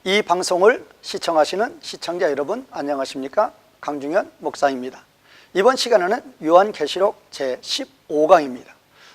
이 방송을 시청하시는 시청자 여러분 안녕하십니까? 강중현 목사입니다. 이번 시간에는 요한계시록 제15강입니다.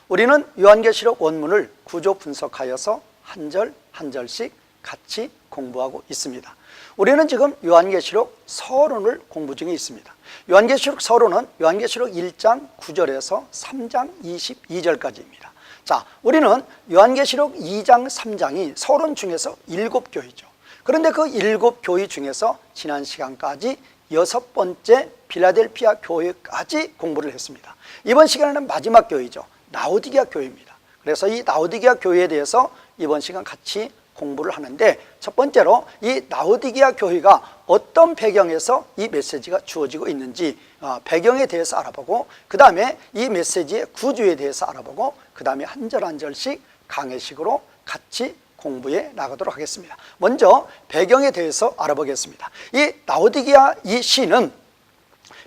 우리는 요한계시록 원문을 구조 분석하여서 한 절 한 절씩 같이 공부하고 있습니다. 우리는 지금 요한계시록 서론을 공부 중에 있습니다. 요한계시록 서론은 요한계시록 1장 9절에서 3장 22절까지입니다. 자, 우리는 요한계시록 2장 3장이 서론 중에서 7교회죠. 그런데 그 7교회 중에서 지난 시간까지 6번째 필라델피아 교회까지 공부를 했습니다. 이번 시간에는 마지막 교회죠. 라오디게아 교회입니다. 그래서 이 라오디게아 교회에 대해서 이번 시간 같이 공부를 하는데, 첫 번째로 이 라오디게아 교회가 어떤 배경에서 이 메시지가 주어지고 있는지 배경에 대해서 알아보고, 그 다음에 이 메시지의 구조에 대해서 알아보고, 그 다음에 한 절 한 절씩 강해식으로 같이 공부해 나가도록 하겠습니다. 먼저 배경에 대해서 알아보겠습니다. 이 라오디게아 이 시는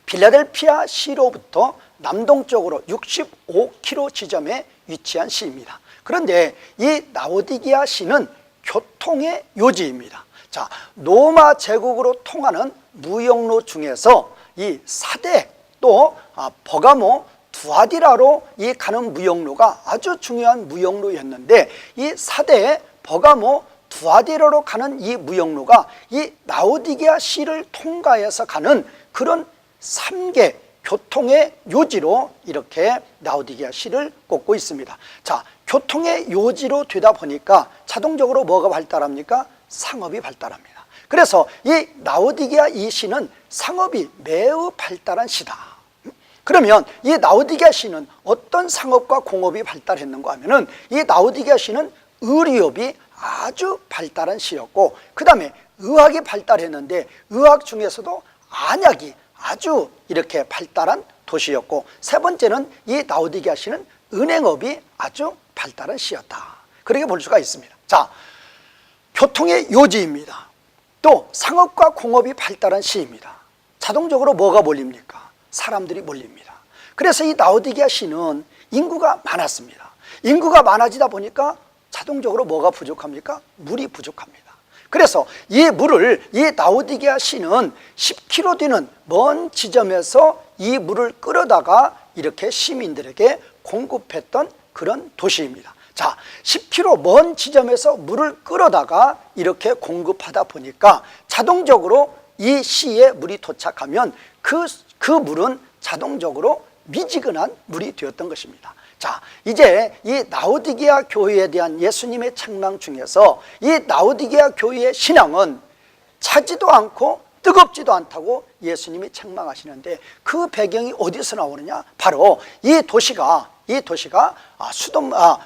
필라델피아 시로부터 남동쪽으로 65km 지점에 위치한 시입니다. 그런데 이 라오디게아 시는 교통의 요지입니다. 자, 로마 제국으로 통하는 무역로 중에서 이 사대 또 버가모 두아디라로 이 가는 무역로가 아주 중요한 무역로였는데, 이 사대 버가모 두아디라로 가는 이 무역로가 이 라오디게아 시를 통과해서 가는 그런 3개 교통의 요지로 이렇게 라오디게아 시를 꼽고 있습니다. 자, 교통의 요지로 되다 보니까 자동적으로 뭐가 발달합니까? 상업이 발달합니다. 그래서 이 라오디게아 이 시는 상업이 매우 발달한 시다. 그러면 이 라오디게아 시는 어떤 상업과 공업이 발달했는가 하면은, 이 라오디게아 시는 의료업이 아주 발달한 시였고, 그 다음에 의학이 발달했는데 의학 중에서도 안약이 아주 이렇게 발달한 도시였고, 세 번째는 이 라오디게아 시는 은행업이 아주 발달한 시였다. 그렇게 볼 수가 있습니다. 자, 교통의 요지입니다. 또 상업과 공업이 발달한 시입니다. 자동적으로 뭐가 몰립니까? 사람들이 몰립니다. 그래서 이 라오디게아 시는 인구가 많았습니다. 인구가 많아지다 보니까 자동적으로 뭐가 부족합니까? 물이 부족합니다. 그래서 이 물을 이 라오디게아 시는 10km 뒤는 먼 지점에서 이 물을 끌어다가 이렇게 시민들에게 공급했던 그런 도시입니다. 자, 10km 먼 지점에서 물을 끌어다가 이렇게 공급하다 보니까 자동적으로 이 시에 물이 도착하면 그 물은 자동적으로 미지근한 물이 되었던 것입니다. 자, 이제 이 라오디게아 교회에 대한 예수님의 책망 중에서 이 라오디게아 교회의 신앙은 차지도 않고 뜨겁지도 않다고 예수님이 책망하시는데, 그 배경이 어디서 나오느냐? 바로 이 도시가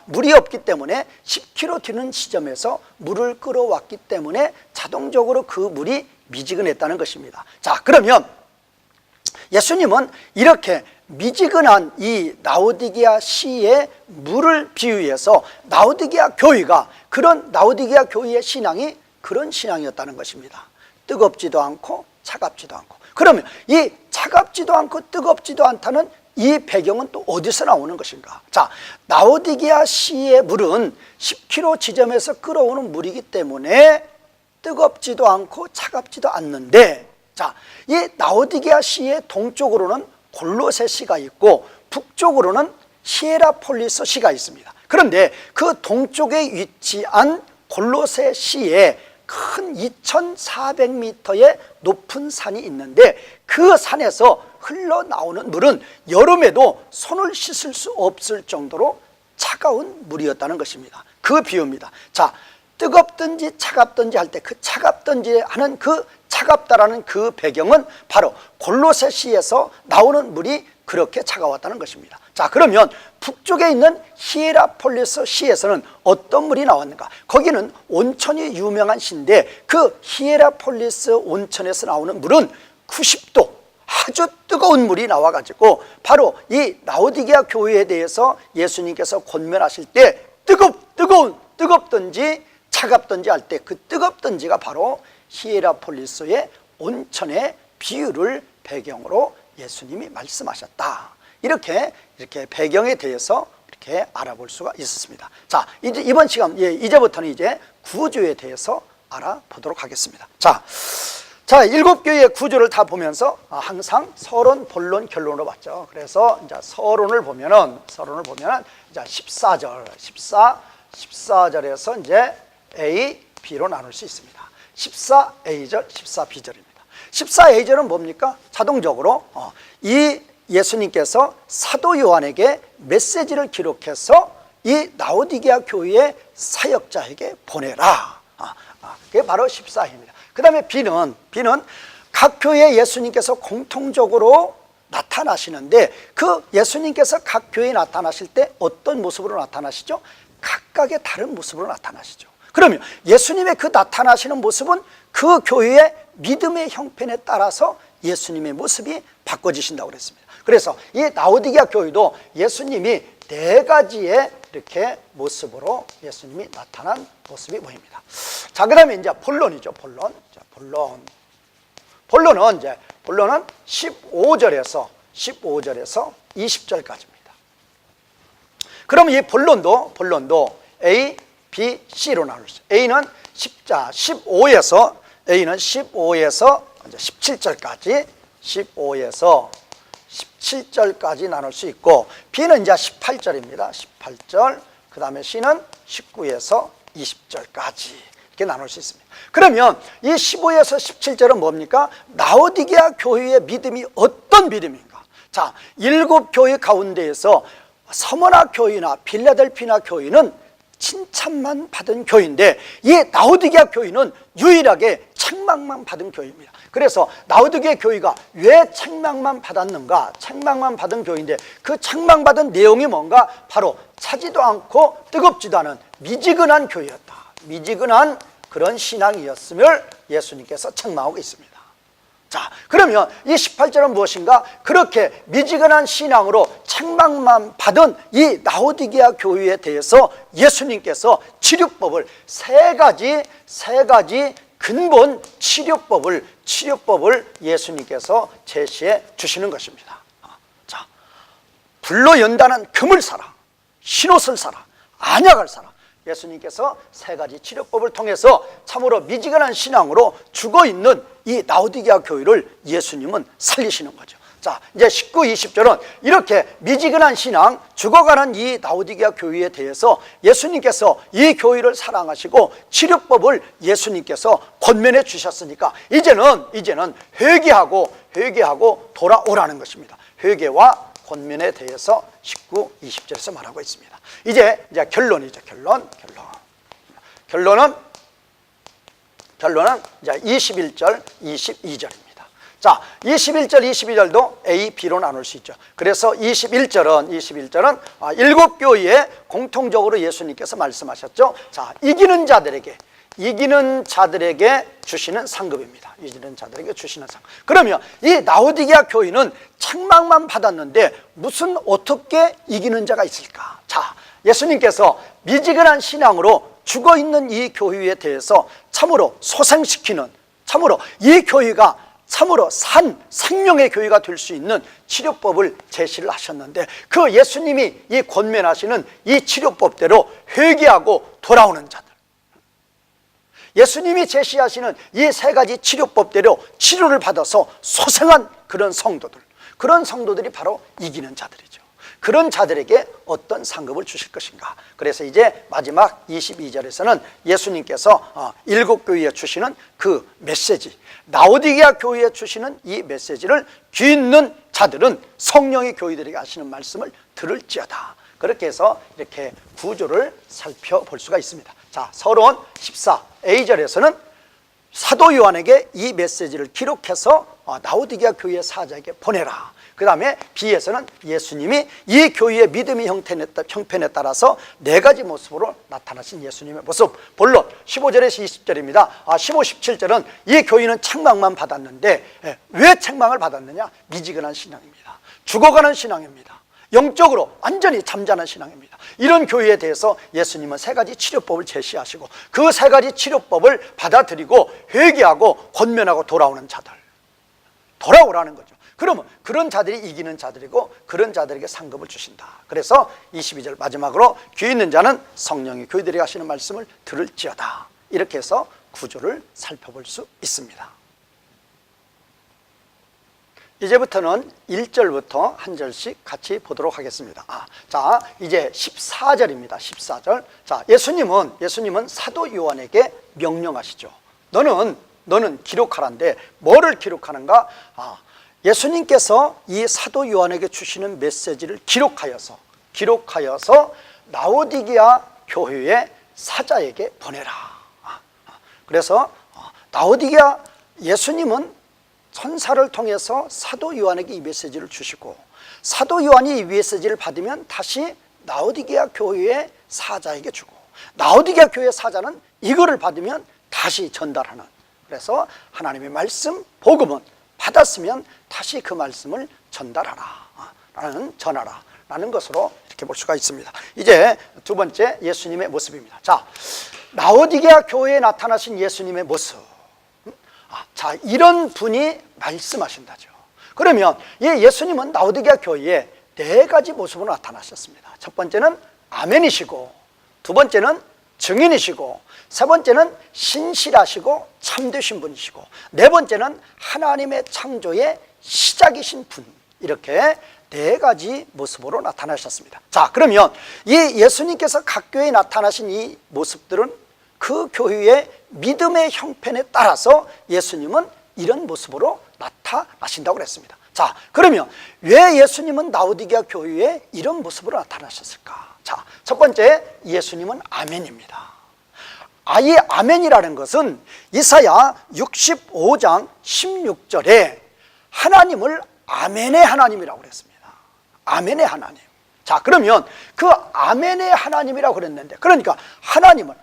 물이 없기 때문에 10km 뒤는 시점에서 물을 끌어왔기 때문에 자동적으로 그 물이 미지근했다는 것입니다. 자, 그러면 예수님은 이렇게 미지근한 이 라오디게아 시의 물을 비유해서 라오디게아 교회가, 그런 라오디게아 교회의 신앙이 그런 신앙이었다는 것입니다. 뜨겁지도 않고 차갑지도 않고. 그러면 이 차갑지도 않고 뜨겁지도 않다는 이 배경은 또 어디서 나오는 것인가? 자, 라오디게아 시의 물은 10km 지점에서 끌어오는 물이기 때문에 뜨겁지도 않고 차갑지도 않는데, 자, 이 라오디게아 시의 동쪽으로는 골로새 시가 있고 북쪽으로는 히에라폴리스 시가 있습니다. 그런데 그 동쪽에 위치한 골로새 시에 큰 2400m의 높은 산이 있는데, 그 산에서 흘러나오는 물은 여름에도 손을 씻을 수 없을 정도로 차가운 물이었다는 것입니다. 그 비유입니다. 자, 뜨겁든지 차갑든지 할 때 그 차갑든지 하는 그 차갑다라는 그 배경은 바로 골로새 시에서 나오는 물이 그렇게 차가웠다는 것입니다. 자, 그러면 북쪽에 있는 히에라폴리스 시에서는 어떤 물이 나왔는가? 거기는 온천이 유명한 시인데, 그 히에라폴리스 온천에서 나오는 물은 90도 아주 뜨거운 물이 나와가지고 바로 이 라오디게아 교회에 대해서 예수님께서 권면하실 때 뜨겁든지 차갑든지 할 때 그 뜨겁든지가 바로 히에라폴리스의 온천의 비유를 배경으로 예수님이 말씀하셨다. 이렇게 배경에 대해서 이렇게 알아볼 수가 있었습니다. 자, 이제 이번 시간 이제부터는 이제 구조에 대해서 알아보도록 하겠습니다. 자, 일곱 교회의 구조를 다 보면서 항상 서론, 본론, 결론으로 봤죠. 그래서 이제 서론을 보면은 이제 14절에서 이제 A, B로 나눌 수 있습니다. 14A절, 14B절입니다. 14A절은 뭡니까? 자동적으로 이 예수님께서 사도 요한에게 메시지를 기록해서 이 라오디게아 교회의 사역자에게 보내라. 그게 바로 14A입니다. 그 다음에 B는 각 교회에 예수님께서 공통적으로 나타나시는데 그 예수님께서 각 교회에 나타나실 때 어떤 모습으로 나타나시죠? 각각의 다른 모습으로 나타나시죠. 그러면 예수님의 그 나타나시는 모습은 그 교회의 믿음의 형편에 따라서 예수님의 모습이 바꿔지신다고 그랬습니다. 그래서 이 라오디게아 교회도 예수님이 네 가지의 이렇게 모습으로 예수님이 나타난 모습이 보입니다. 자, 그 다음에 이제 본론이죠. 본론은 15절에서 20절까지입니다. 그럼 이 본론도 A, B, C로 나눌 수 있어요. A는 15에서 17절까지 15에서 17절까지 나눌 수 있고, B는 이제 18절입니다. 18절. 그 다음에 C는 19에서 20절까지 이렇게 나눌 수 있습니다. 그러면 이 15에서 17절은 뭡니까? 라오디게아 교회의 믿음이 어떤 믿음인가? 자, 7교회 가운데에서 서머나 교회나 빌라델피나 교회는 칭찬만 받은 교회인데 이 라오디게아 교회는 유일하게 책망만 받은 교회입니다. 그래서 라오디게아 교회가 왜 책망만 받았는가? 책망만 받은 교회인데 그 책망받은 내용이 뭔가? 바로 차지도 않고 뜨겁지도 않은 미지근한 교회였다. 미지근한 그런 신앙이었음을 예수님께서 책망하고 있습니다. 자, 그러면 이 18절은 무엇인가? 그렇게 미지근한 신앙으로 책망만 받은 이 라오디게아 교회에 대해서 예수님께서 치료법을 세 가지 근본 치료법을 예수님께서 제시해 주시는 것입니다. 자, 불로 연다는 금을 사라, 흰옷을 사라, 안약을 사라. 예수님께서 세 가지 치료법을 통해서 참으로 미지근한 신앙으로 죽어있는 이 라오디게아 교회를 예수님은 살리시는 거죠. 자, 이제 19, 20절은 이렇게 미지근한 신앙, 죽어가는 이 라오디게아 교회에 대해서 예수님께서 이 교회를 사랑하시고 치료법을 예수님께서 권면해 주셨으니까 이제는 회개하고 돌아오라는 것입니다. 회개와 권면에 대해서 19, 20절에서 말하고 있습니다. 이제 결론이죠. 결론은 이제 21절, 22절입니다. 자, 21절, 22절도 A, B로 나눌 수 있죠. 그래서 21절은 일곱 교회에 공통적으로 예수님께서 말씀하셨죠. 자, 이기는 자들에게 주시는 상급입니다. 이기는 자들에게 주시는 상급. 그러면 이 라오디게아 교회는 책망만 받았는데 어떻게 이기는 자가 있을까? 자, 예수님께서 미지근한 신앙으로 죽어있는 이 교회에 대해서 참으로 소생시키는, 참으로 이 교회가 참으로 생명의 교회가 될 수 있는 치료법을 제시를 하셨는데 그 예수님이 이 권면하시는 이 치료법대로 회개하고 돌아오는 자들, 예수님이 제시하시는 이 세 가지 치료법대로 치료를 받아서 소생한 그런 성도들이 바로 이기는 자들이죠. 그런 자들에게 어떤 상급을 주실 것인가? 그래서 이제 마지막 22절에서는 예수님께서 일곱 교회에 주시는 그 메시지, 라오디게아 교회에 주시는 이 메시지를 귀 있는 자들은 성령의 교회들에게 하시는 말씀을 들을지어다. 그렇게 해서 이렇게 구조를 살펴볼 수가 있습니다. 자, 서론 14A절에서는 사도 요한에게 이 메시지를 기록해서 라오디게아 교회 사자에게 보내라. 그 다음에 B에서는 예수님이 이 교회의 믿음의 형편에 따라서 네 가지 모습으로 나타나신 예수님의 모습. 본론 15절에서 20절입니다. 15, 17절은 이 교회는 책망만 받았는데 왜 책망을 받았느냐? 미지근한 신앙입니다. 죽어가는 신앙입니다. 영적으로 완전히 잠자는 신앙입니다. 이런 교회에 대해서 예수님은 세 가지 치료법을 제시하시고 그 세 가지 치료법을 받아들이고 회개하고 권면하고 돌아오는 자들, 돌아오라는 거죠. 그러면 그런 자들이 이기는 자들이고 그런 자들에게 상급을 주신다. 그래서 22절 마지막으로 귀 있는 자는 성령이 교회들에게 하시는 말씀을 들을지어다. 이렇게 해서 구조를 살펴볼 수 있습니다. 이제부터는 1절부터 한 절씩 같이 보도록 하겠습니다. 자, 이제 14절입니다. 14절. 자, 예수님은 사도 요한에게 명령하시죠. 너는 기록하란데 뭐를 기록하는가? 예수님께서 이 사도 요한에게 주시는 메시지를 기록하여서 라오디게아 교회의 사자에게 보내라. 그래서 라오디게아, 예수님은 천사를 통해서 사도 요한에게 이 메시지를 주시고, 사도 요한이 이 메시지를 받으면 다시 라오디게아 교회의 사자에게 주고, 라오디게아 교회의 사자는 이거를 받으면 다시 전달하는, 그래서 하나님의 말씀, 복음은 받았으면 다시 그 말씀을 전하라 라는 것으로 이렇게 볼 수가 있습니다. 이제 두 번째 예수님의 모습입니다. 자, 라오디게아 교회에 나타나신 예수님의 모습. 자, 이런 분이 말씀하신다죠. 그러면 예수님은 라오디게아 교회에 네 가지 모습으로 나타나셨습니다. 첫 번째는 아멘이시고, 두 번째는 증인이시고, 세 번째는 신실하시고 참되신 분이시고, 네 번째는 하나님의 창조의 시작이신 분. 이렇게 네 가지 모습으로 나타나셨습니다. 자, 그러면 이 예수님께서 각 교회에 나타나신 이 모습들은 그 교회의 믿음의 형편에 따라서 예수님은 이런 모습으로 나타나신다고 그랬습니다. 자, 그러면 왜 예수님은 라오디게아 교회에 이런 모습으로 나타나셨을까? 자, 첫 번째, 예수님은 아멘입니다. 이 아멘이라는 것은 이사야 65장 16절에 하나님을 아멘의 하나님이라고 그랬습니다. 아멘의 하나님. 자, 그러면 그 아멘의 하나님이라고 그랬는데, 그러니까 하나님은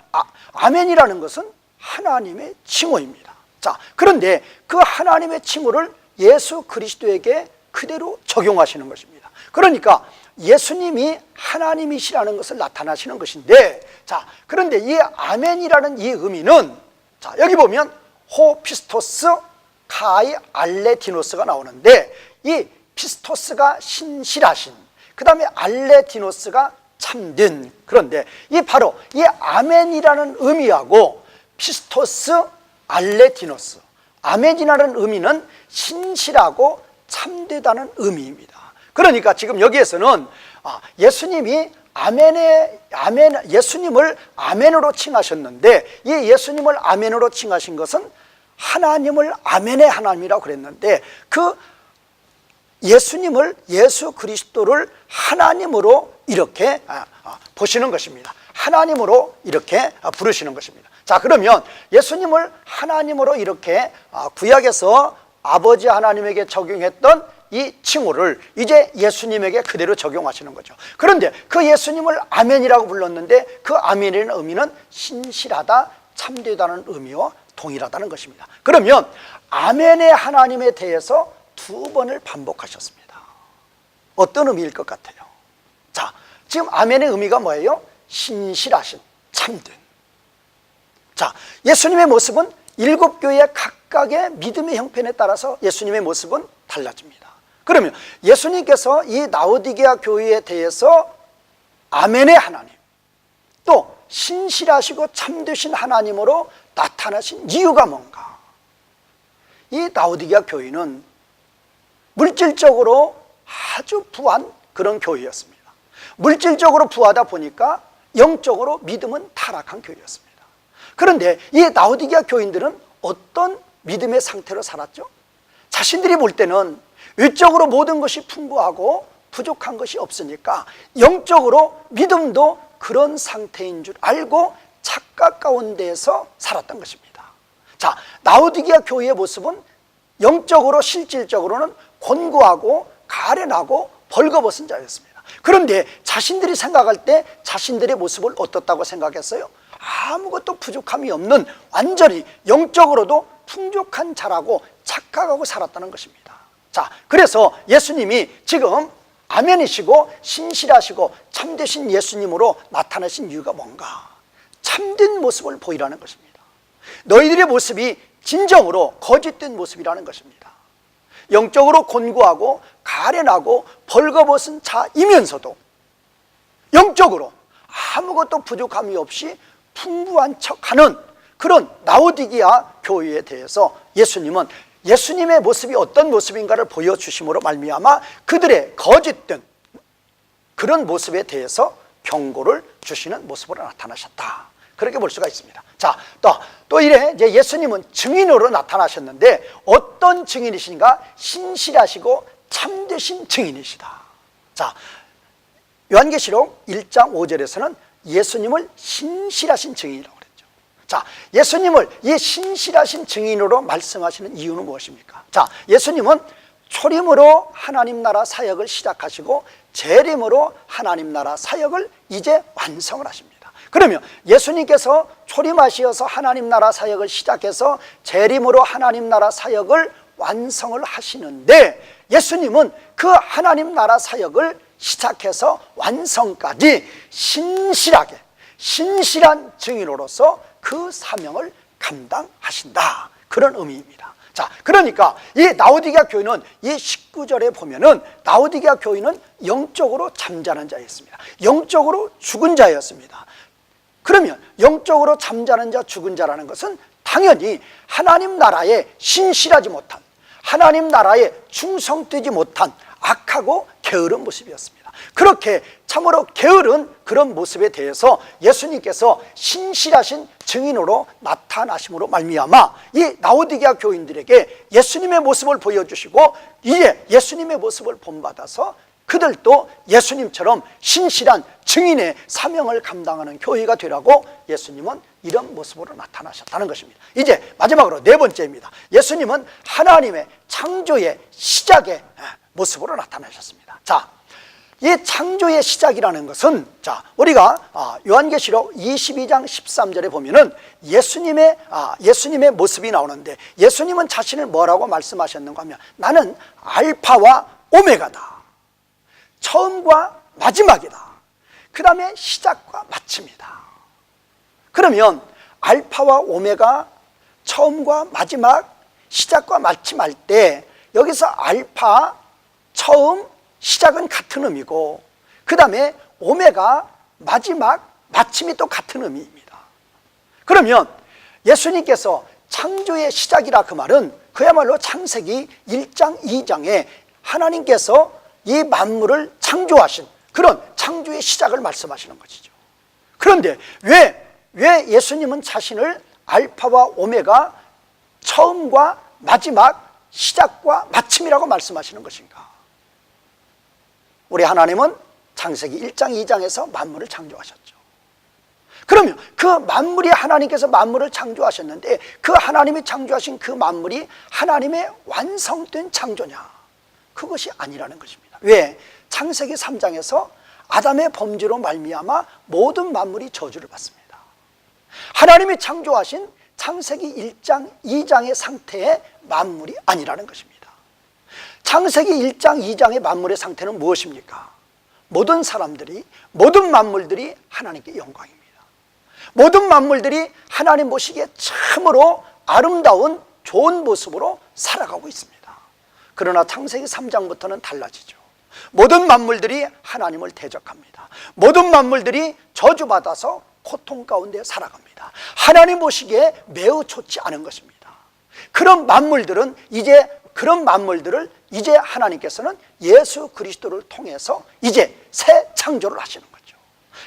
아멘이라는 것은 하나님의 칭호입니다. 자, 그런데 그 하나님의 칭호를 예수 그리스도에게 그대로 적용하시는 것입니다. 그러니까 예수님이 하나님이시라는 것을 나타나시는 것인데, 자, 그런데 이 아멘이라는 이 의미는, 자, 여기 보면 호피스토스 카이 알레디노스가 나오는데, 이 피스토스가 신실하신, 그 다음에 알레디노스가 참된. 그런데 바로 이 아멘이라는 의미하고 피스토스, 알레디노스, 아멘이라는 의미는 신실하고 참되다는 의미입니다. 그러니까 지금 여기에서는 예수님이 예수님을 아멘으로 칭하셨는데, 이 예수님을 아멘으로 칭하신 것은 하나님을 아멘의 하나님이라고 그랬는데, 그 예수님을, 예수 그리스도를 하나님으로 이렇게 보시는 것입니다. 하나님으로 이렇게 부르시는 것입니다. 자, 그러면 예수님을 하나님으로 이렇게 구약에서 아버지 하나님에게 적용했던 이 칭호를 이제 예수님에게 그대로 적용하시는 거죠. 그런데 그 예수님을 아멘이라고 불렀는데, 그 아멘이라는 의미는 신실하다, 참되다는 의미와 동일하다는 것입니다. 그러면 아멘의 하나님에 대해서 두 번을 반복하셨습니다. 어떤 의미일 것 같아요? 자, 지금 아멘의 의미가 뭐예요? 신실하신, 참된. 자, 예수님의 모습은 일곱 교회의 각각의 믿음의 형편에 따라서 예수님의 모습은 달라집니다. 그러면 예수님께서 이 라오디게아 교회에 대해서 아멘의 하나님, 또 신실하시고 참되신 하나님으로 나타나신 이유가 뭔가? 이 라오디게아 교회는 물질적으로 아주 부한 그런 교회였습니다. 물질적으로 부하다 보니까 영적으로 믿음은 타락한 교회였습니다. 그런데 이 라오디게아 교인들은 어떤 믿음의 상태로 살았죠? 자신들이 볼 때는 외적으로 모든 것이 풍부하고 부족한 것이 없으니까 영적으로 믿음도 그런 상태인 줄 알고 착각 가운데에서 살았던 것입니다. 자, 라오디게아 교회의 모습은 영적으로, 실질적으로는 곤고하고 가련하고 벌거벗은 자였습니다. 그런데 자신들이 생각할 때 자신들의 모습을 어떻다고 생각했어요? 아무것도 부족함이 없는, 완전히 영적으로도 풍족한 자라고 착각하고 살았다는 것입니다. 자, 그래서 예수님이 지금 아멘이시고 신실하시고 참되신 예수님으로 나타나신 이유가 뭔가? 참된 모습을 보이라는 것입니다. 너희들의 모습이 진정으로 거짓된 모습이라는 것입니다. 영적으로 곤고하고 가련하고 벌거벗은 자이면서도 영적으로 아무것도 부족함이 없이 풍부한 척하는 그런 라오디게아 교회에 대해서 예수님의 모습이 어떤 모습인가를 보여주심으로 말미암아 그들의 거짓된 그런 모습에 대해서 경고를 주시는 모습으로 나타나셨다, 그렇게 볼 수가 있습니다. 자, 또 이래 이제 예수님은 증인으로 나타나셨는데 어떤 증인이신가? 신실하시고 참되신 증인이시다. 자, 요한계시록 1장 5절에서는 예수님을 신실하신 증인이라고 그랬죠. 자, 예수님을 이 신실하신 증인으로 말씀하시는 이유는 무엇입니까? 자, 예수님은 초림으로 하나님 나라 사역을 시작하시고 재림으로 하나님 나라 사역을 이제 완성을 하십니다. 그러면 예수님께서 초림하시어서 하나님 나라 사역을 시작해서 재림으로 하나님 나라 사역을 완성을 하시는데, 예수님은 그 하나님 나라 사역을 시작해서 완성까지 신실한 증인으로서 그 사명을 감당하신다, 그런 의미입니다. 자, 그러니까 이 라오디게아 교회는 이 19절에 보면은 라오디게아 교회는 영적으로 잠자는 자였습니다. 영적으로 죽은 자였습니다. 그러면 영적으로 잠자는 자, 죽은 자라는 것은 당연히 하나님 나라에 신실하지 못한, 하나님 나라에 충성되지 못한 악하고 게으른 모습이었습니다. 그렇게 참으로 게으른 그런 모습에 대해서 예수님께서 신실하신 증인으로 나타나심으로 말미암아 이 라오디게아 교인들에게 예수님의 모습을 보여주시고, 이제 예수님의 모습을 본받아서 그들도 예수님처럼 신실한 증인의 사명을 감당하는 교회가 되라고 예수님은 이런 모습으로 나타나셨다는 것입니다. 이제 마지막으로 네 번째입니다. 예수님은 하나님의 창조의 시작의 모습으로 나타나셨습니다. 자, 이 창조의 시작이라는 것은, 자, 우리가 요한계시록 22장 13절에 보면은 예수님의 모습이 나오는데, 예수님은 자신을 뭐라고 말씀하셨는가 하면, 나는 알파와 오메가다, 처음과 마지막이다, 그 다음에 시작과 마침이다. 그러면 알파와 오메가, 처음과 마지막, 시작과 마침할 때 여기서 알파, 처음, 시작은 같은 의미고, 그 다음에 오메가, 마지막, 마침이 또 같은 의미입니다. 그러면 예수님께서 창조의 시작이라 그 말은 그야말로 창세기 1장 2장에 하나님께서 이 만물을 창조하신 그런 창조의 시작을 말씀하시는 것이죠. 그런데 왜 예수님은 자신을 알파와 오메가, 처음과 마지막, 시작과 마침이라고 말씀하시는 것인가? 우리 하나님은 창세기 1장 2장에서 만물을 창조하셨죠. 그러면 그 만물이, 하나님께서 만물을 창조하셨는데 그 하나님이 창조하신 그 만물이 하나님의 완성된 창조냐? 그것이 아니라는 것입니다. 왜? 창세기 3장에서 아담의 범죄로 말미암아 모든 만물이 저주를 받습니다. 하나님이 창조하신 창세기 1장 2장의 상태의 만물이 아니라는 것입니다. 창세기 1장 2장의 만물의 상태는 무엇입니까? 모든 사람들이, 모든 만물들이 하나님께 영광입니다. 모든 만물들이 하나님 보시기에 참으로 아름다운 좋은 모습으로 살아가고 있습니다. 그러나 창세기 3장부터는 달라지죠. 모든 만물들이 하나님을 대적합니다. 모든 만물들이 저주받아서 고통 가운데 살아갑니다. 하나님 보시기에 매우 좋지 않은 것입니다. 그런 만물들을 이제 하나님께서는 예수 그리스도를 통해서 이제 새 창조를 하시는 거죠.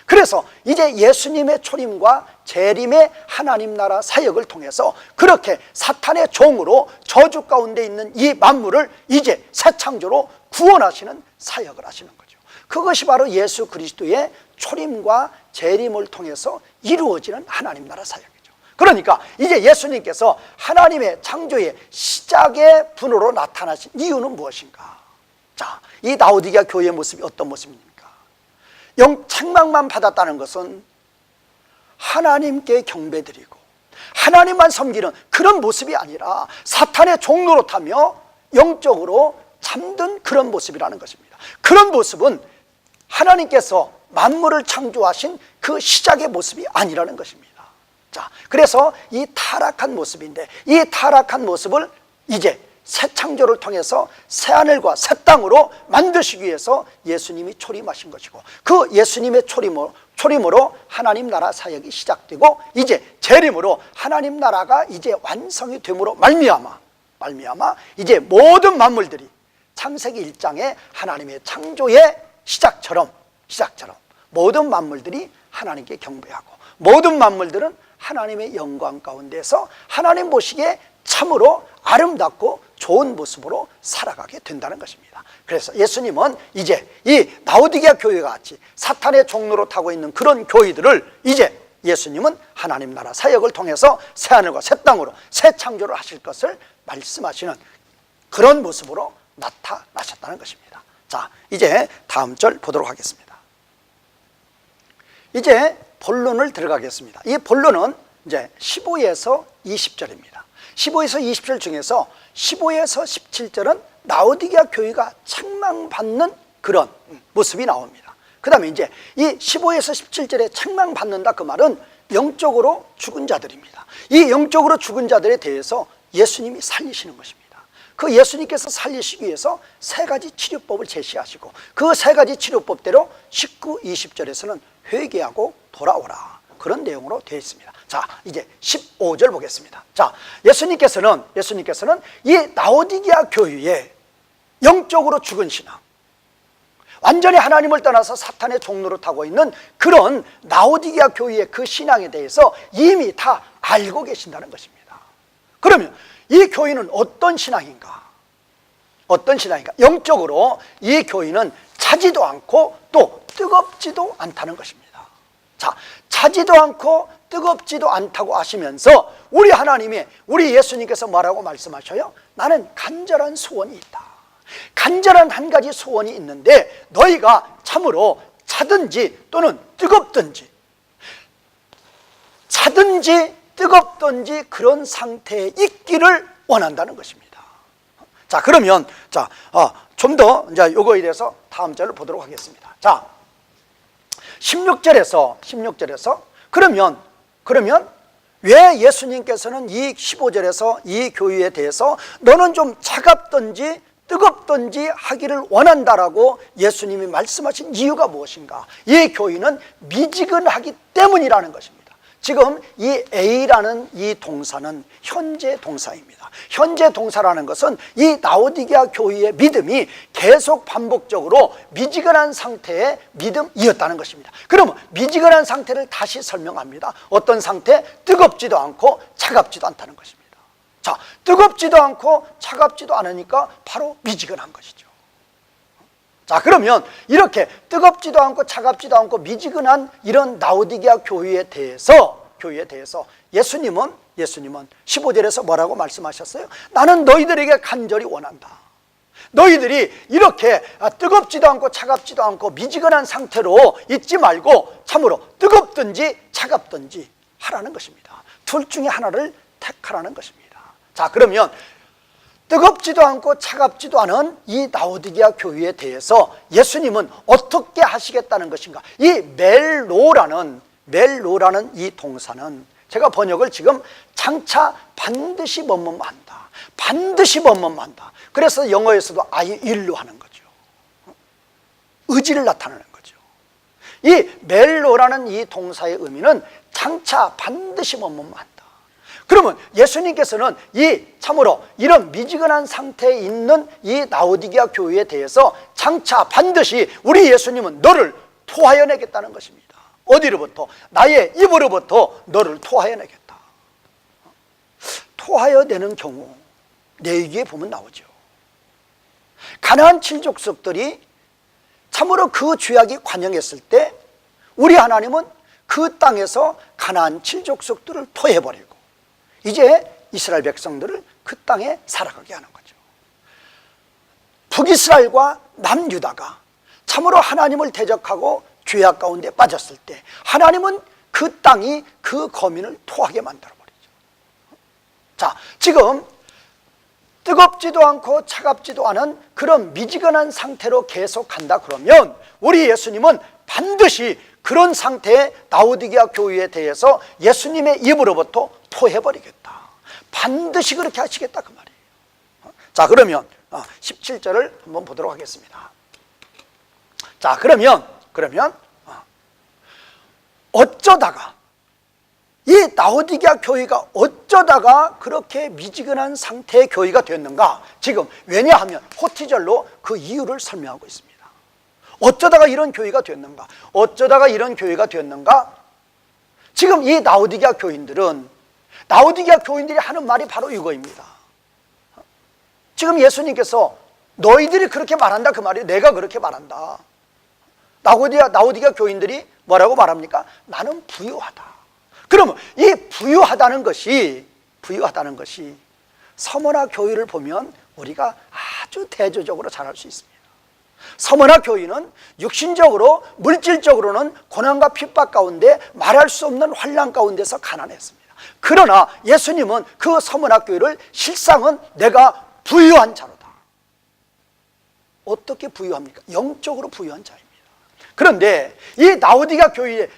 그래서 이제 예수님의 초림과 재림의 하나님 나라 사역을 통해서 그렇게 사탄의 종으로 저주 가운데 있는 이 만물을 이제 새 창조로 구원하시는 사역을 하시는 거죠. 그것이 바로 예수 그리스도의 초림과 재림을 통해서 이루어지는 하나님 나라 사역이죠. 그러니까 이제 예수님께서 하나님의 창조의 시작의 분으로 나타나신 이유는 무엇인가? 자, 이 라오디게아 교회의 모습이 어떤 모습입니까? 책망만 받았다는 것은 하나님께 경배드리고 하나님만 섬기는 그런 모습이 아니라 사탄의 종노릇하며 영적으로 잠든 그런 모습이라는 것입니다. 그런 모습은 하나님께서 만물을 창조하신 그 시작의 모습이 아니라는 것입니다. 자, 그래서 이 타락한 모습인데, 이 타락한 모습을 이제 새 창조를 통해서 새 하늘과 새 땅으로 만드시기 위해서 예수님이 초림하신 것이고, 그 예수님의 초림으로 하나님 나라 사역이 시작되고 이제 재림으로 하나님 나라가 이제 완성이 됨으로 말미암아 이제 모든 만물들이 창세기 1장의 하나님의 창조의 시작처럼 모든 만물들이 하나님께 경배하고 모든 만물들은 하나님의 영광 가운데서 하나님 보시기에 참으로 아름답고 좋은 모습으로 살아가게 된다는 것입니다. 그래서 예수님은 이제 이 라오디게아 교회와 같이 사탄의 종로로 타고 있는 그런 교회들을 이제 예수님은 하나님 나라 사역을 통해서 새하늘과 새 땅으로 새 창조를 하실 것을 말씀하시는 그런 모습으로 나타나셨다는 것입니다. 자, 이제 다음 절 보도록 하겠습니다. 이제 본론을 들어가겠습니다. 이 본론은 이제 15에서 20절입니다. 15에서 20절 중에서 15에서 17절은 라오디게아 교회가 책망받는 그런 모습이 나옵니다. 그 다음에 이제 이 15에서 17절에 책망받는다 그 말은 영적으로 죽은 자들입니다. 이 영적으로 죽은 자들에 대해서 예수님이 살리시는 것입니다. 그 예수님께서 살리시기 위해서 세 가지 치료법을 제시하시고 그 세 가지 치료법대로 19, 20절에서는 회개하고 돌아오라 그런 내용으로 되어 있습니다. 자, 이제 15절 보겠습니다. 자, 예수님께서는 이 라오디게아 교회에 영적으로 죽은 신앙, 완전히 하나님을 떠나서 사탄의 종로로 타고 있는 그런 라오디게아 교회의 그 신앙에 대해서 이미 다 알고 계신다는 것입니다. 그러면 이 교회는 어떤 신앙인가? 영적으로 이 교회는 차지도 않고 또 뜨겁지도 않다는 것입니다. 자, 차지도 않고 뜨겁지도 않다고 하시면서 우리 예수님께서 뭐라고 말씀하셔요? 나는 간절한 소원이 있다. 간절한 한 가지 소원이 있는데 너희가 참으로 차든지 또는 뜨겁든지 그런 상태에 있기를 원한다는 것입니다. 자, 그러면 좀 더 이제 요거에 대해서 다음 절을 보도록 하겠습니다. 자, 16절에서 그러면 왜 예수님께서는 이 15절에서 이 교회에 대해서 너는 좀 차갑든지 뜨겁든지 하기를 원한다라고 예수님이 말씀하신 이유가 무엇인가? 이 교회는 미지근하기 때문이라는 것입니다. 지금 이 A라는 이 동사는 현재 동사입니다. 현재 동사라는 것은 이 라오디게아 교회의 믿음이 계속 반복적으로 미지근한 상태의 믿음이었다는 것입니다. 그러면 미지근한 상태를 다시 설명합니다. 어떤 상태? 뜨겁지도 않고 차갑지도 않다는 것입니다. 자, 뜨겁지도 않고 차갑지도 않으니까 바로 미지근한 것이죠. 자, 그러면 이렇게 뜨겁지도 않고 차갑지도 않고 미지근한 이런 라오디게아 교회에 대해서 예수님은 15절에서 뭐라고 말씀하셨어요? 나는 너희들에게 간절히 원한다. 너희들이 이렇게 뜨겁지도 않고 차갑지도 않고 미지근한 상태로 있지 말고 참으로 뜨겁든지 차갑든지 하라는 것입니다. 둘 중에 하나를 택하라는 것입니다. 자, 그러면 뜨겁지도 않고 차갑지도 않은 이 라오디게아 교회에 대해서 예수님은 어떻게 하시겠다는 것인가? 이 멜로라는 이 동사는 제가 번역을 지금 장차 반드시 뭐뭐한다. 그래서 영어에서도 I will로 하는 거죠. 의지를 나타내는 거죠. 이 멜로라는 이 동사의 의미는 장차 반드시 뭐뭐한다. 그러면 예수님께서는 참으로 이런 미지근한 상태에 있는 이 라오디게아 교회에 대해서 장차 반드시 우리 예수님은 너를 토하여 내겠다는 것입니다. 어디로부터? 나의 입으로부터 너를 토하여 내겠다. 토하여 내는 경우 레위기에 보면 나오죠. 가나안 7족속들이 참으로 그 죄악이 관영했을 때 우리 하나님은 그 땅에서 가나안 7족속들을 토해버리고 이제 이스라엘 백성들을 그 땅에 살아가게 하는 거죠. 북이스라엘과 남유다가 참으로 하나님을 대적하고 죄악 가운데 빠졌을 때 하나님은 그 땅이 그 거민을 토하게 만들어버리죠. 자, 지금 뜨겁지도 않고 차갑지도 않은 그런 미지근한 상태로 계속 간다 그러면 우리 예수님은 반드시 그런 상태의 라오디게아 교회에 대해서 예수님의 입으로부터 토해버리겠다. 반드시 그렇게 하시겠다 그 말이에요. 자, 그러면 17절을 한번 보도록 하겠습니다. 자, 그러면 어쩌다가 이 라오디게아 교회가 어쩌다가 그렇게 미지근한 상태의 교회가 됐는가? 지금 왜냐하면 호티절로 그 이유를 설명하고 있습니다. 어쩌다가 이런 교회가 됐는가? 어쩌다가 이런 교회가 됐는가? 지금 이 라오디게아 교인들이 하는 말이 바로 이거입니다. 지금 예수님께서 너희들이 그렇게 말한다 그 말이에요. 내가 그렇게 말한다. 라오디게아 교인들이 뭐라고 말합니까? 나는 부유하다. 그러면 이 부유하다는 것이 서머나 교회를 보면 우리가 아주 대조적으로 잘 알 수 있습니다. 서머나 교회는 육신적으로 물질적으로는 고난과 핍박 가운데 말할 수 없는 환난 가운데서 가난했습니다. 그러나 예수님은 그 서머나 교회를 실상은 내가 부유한 자로다. 어떻게 부유합니까? 영적으로 부유한 자입니다. 그런데 이 라오디게아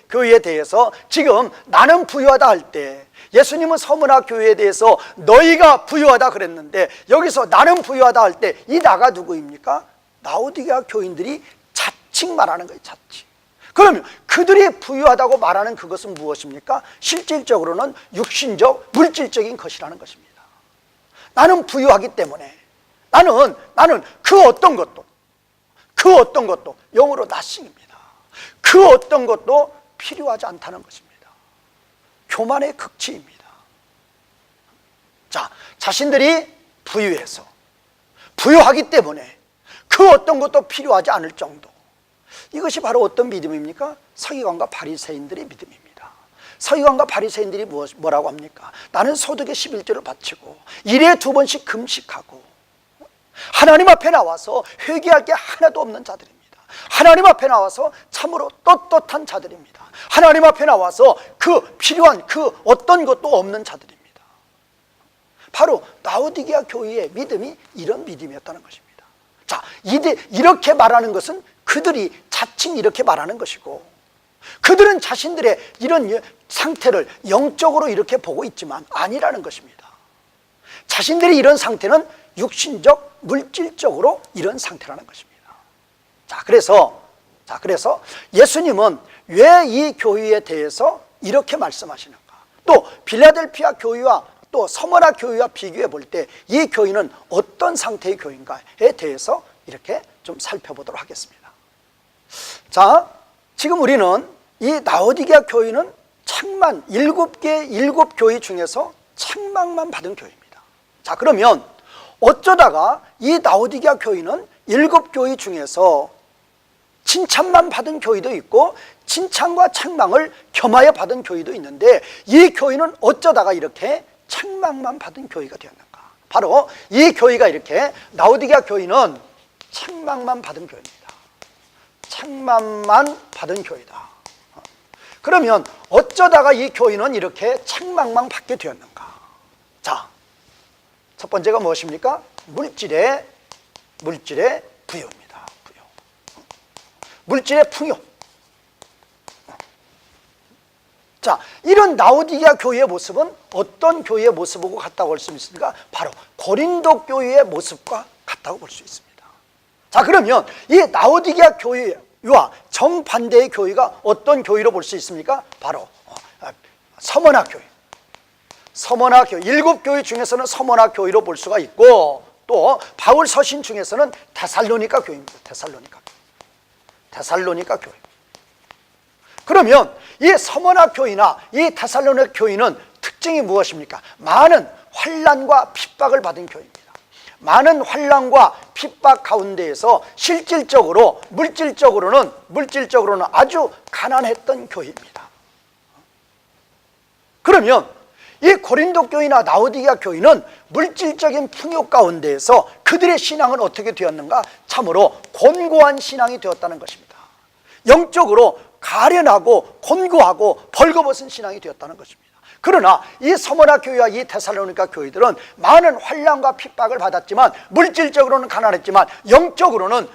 교회에 대해서 지금 나는 부유하다 할 때 예수님은 서머나 교회에 대해서 너희가 부유하다 그랬는데 여기서 나는 부유하다 할 때 이 나가 누구입니까? 라오디게아 교인들이 자칭 말하는 거예요. 자칭. 그러면 그들이 부유하다고 말하는 그것은 무엇입니까? 실질적으로는 육신적 물질적인 것이라는 것입니다. 나는 부유하기 때문에 나는 그 어떤 것도 영어로 nothing입니다. 그 어떤 것도 필요하지 않다는 것입니다. 교만의 극치입니다. 자, 자신들이 부유하기 때문에 그 어떤 것도 필요하지 않을 정도. 이것이 바로 어떤 믿음입니까? 서기관과 바리새인들의 믿음입니다. 서기관과 바리새인들이 뭐라고 합니까? 나는 소득의 11조를 바치고 일에 2번씩 금식하고 하나님 앞에 나와서 회개할 게 하나도 없는 자들입니다. 하나님 앞에 나와서 참으로 떳떳한 자들입니다. 하나님 앞에 나와서 그 필요한 그 어떤 것도 없는 자들입니다. 바로 라오디게아 교회의 믿음이 이런 믿음이었다는 것입니다. 자, 이렇게 말하는 것은 그들이 자칭 이렇게 말하는 것이고, 그들은 자신들의 이런 상태를 영적으로 이렇게 보고 있지만 아니라는 것입니다. 자신들이 이런 상태는 육신적, 물질적으로 이런 상태라는 것입니다. 자, 그래서 예수님은 왜 이 교회에 대해서 이렇게 말씀하시는가? 또 빌라델피아 교회와 또 서머나 교회와 비교해 볼 때 이 교회는 어떤 상태의 교회인가에 대해서 이렇게 좀 살펴보도록 하겠습니다. 자, 지금 우리는 이 라오디게아 교회는 책망 7 교회 중에서 책망만 받은 교회입니다. 자, 그러면 어쩌다가 이 라오디게아 교회는 7 교회 중에서 칭찬만 받은 교회도 있고 칭찬과 책망을 겸하여 받은 교회도 있는데 이 교회는 어쩌다가 이렇게 책망만 받은 교회가 되었는가? 바로 이 교회가 이렇게 라오디게아 교회는 책망만 받은 교회입니다. 책망만 받은 교회다. 그러면 어쩌다가 이 교회는 이렇게 책망만 받게 되었는가? 자, 첫 번째가 무엇입니까? 물질의 부여입니다. 물질의 풍요. 자, 이런 라오디게아 교회의 모습은 어떤 교회의 모습하고 같다고 볼 수 있습니까? 바로 고린도 교회의 모습과 같다고 볼 수 있습니다. 자, 그러면 이 라오디게아 교회와 정반대의 교회가 어떤 교회로 볼 수 있습니까? 바로 서머나 교회. 7 교회 중에서는 서머나 교회로 볼 수가 있고, 또 바울 서신 중에서는 데살로니가 교회입니다. 데살로니가 교회. 그러면 이 서머나 교회나 이 데살로니가 교회는 특징이 무엇입니까? 많은 환난과 핍박을 받은 교회입니다. 많은 환난과 핍박 가운데에서 실질적으로 물질적으로는 아주 가난했던 교회입니다. 그러면 이 고린도 교회나 라오디게아 교회는 물질적인 풍요 가운데에서 그들의 신앙은 어떻게 되었는가? 참으로 곤고한 신앙이 되었다는 것입니다. 영적으로 가련하고 곤고하고 벌거벗은 신앙이 되었다는 것입니다. 그러나 이 서머나 교회와 이 데살로니가 교회들은 많은 환난과 핍박을 받았지만 물질적으로는 가난했지만 영적으로는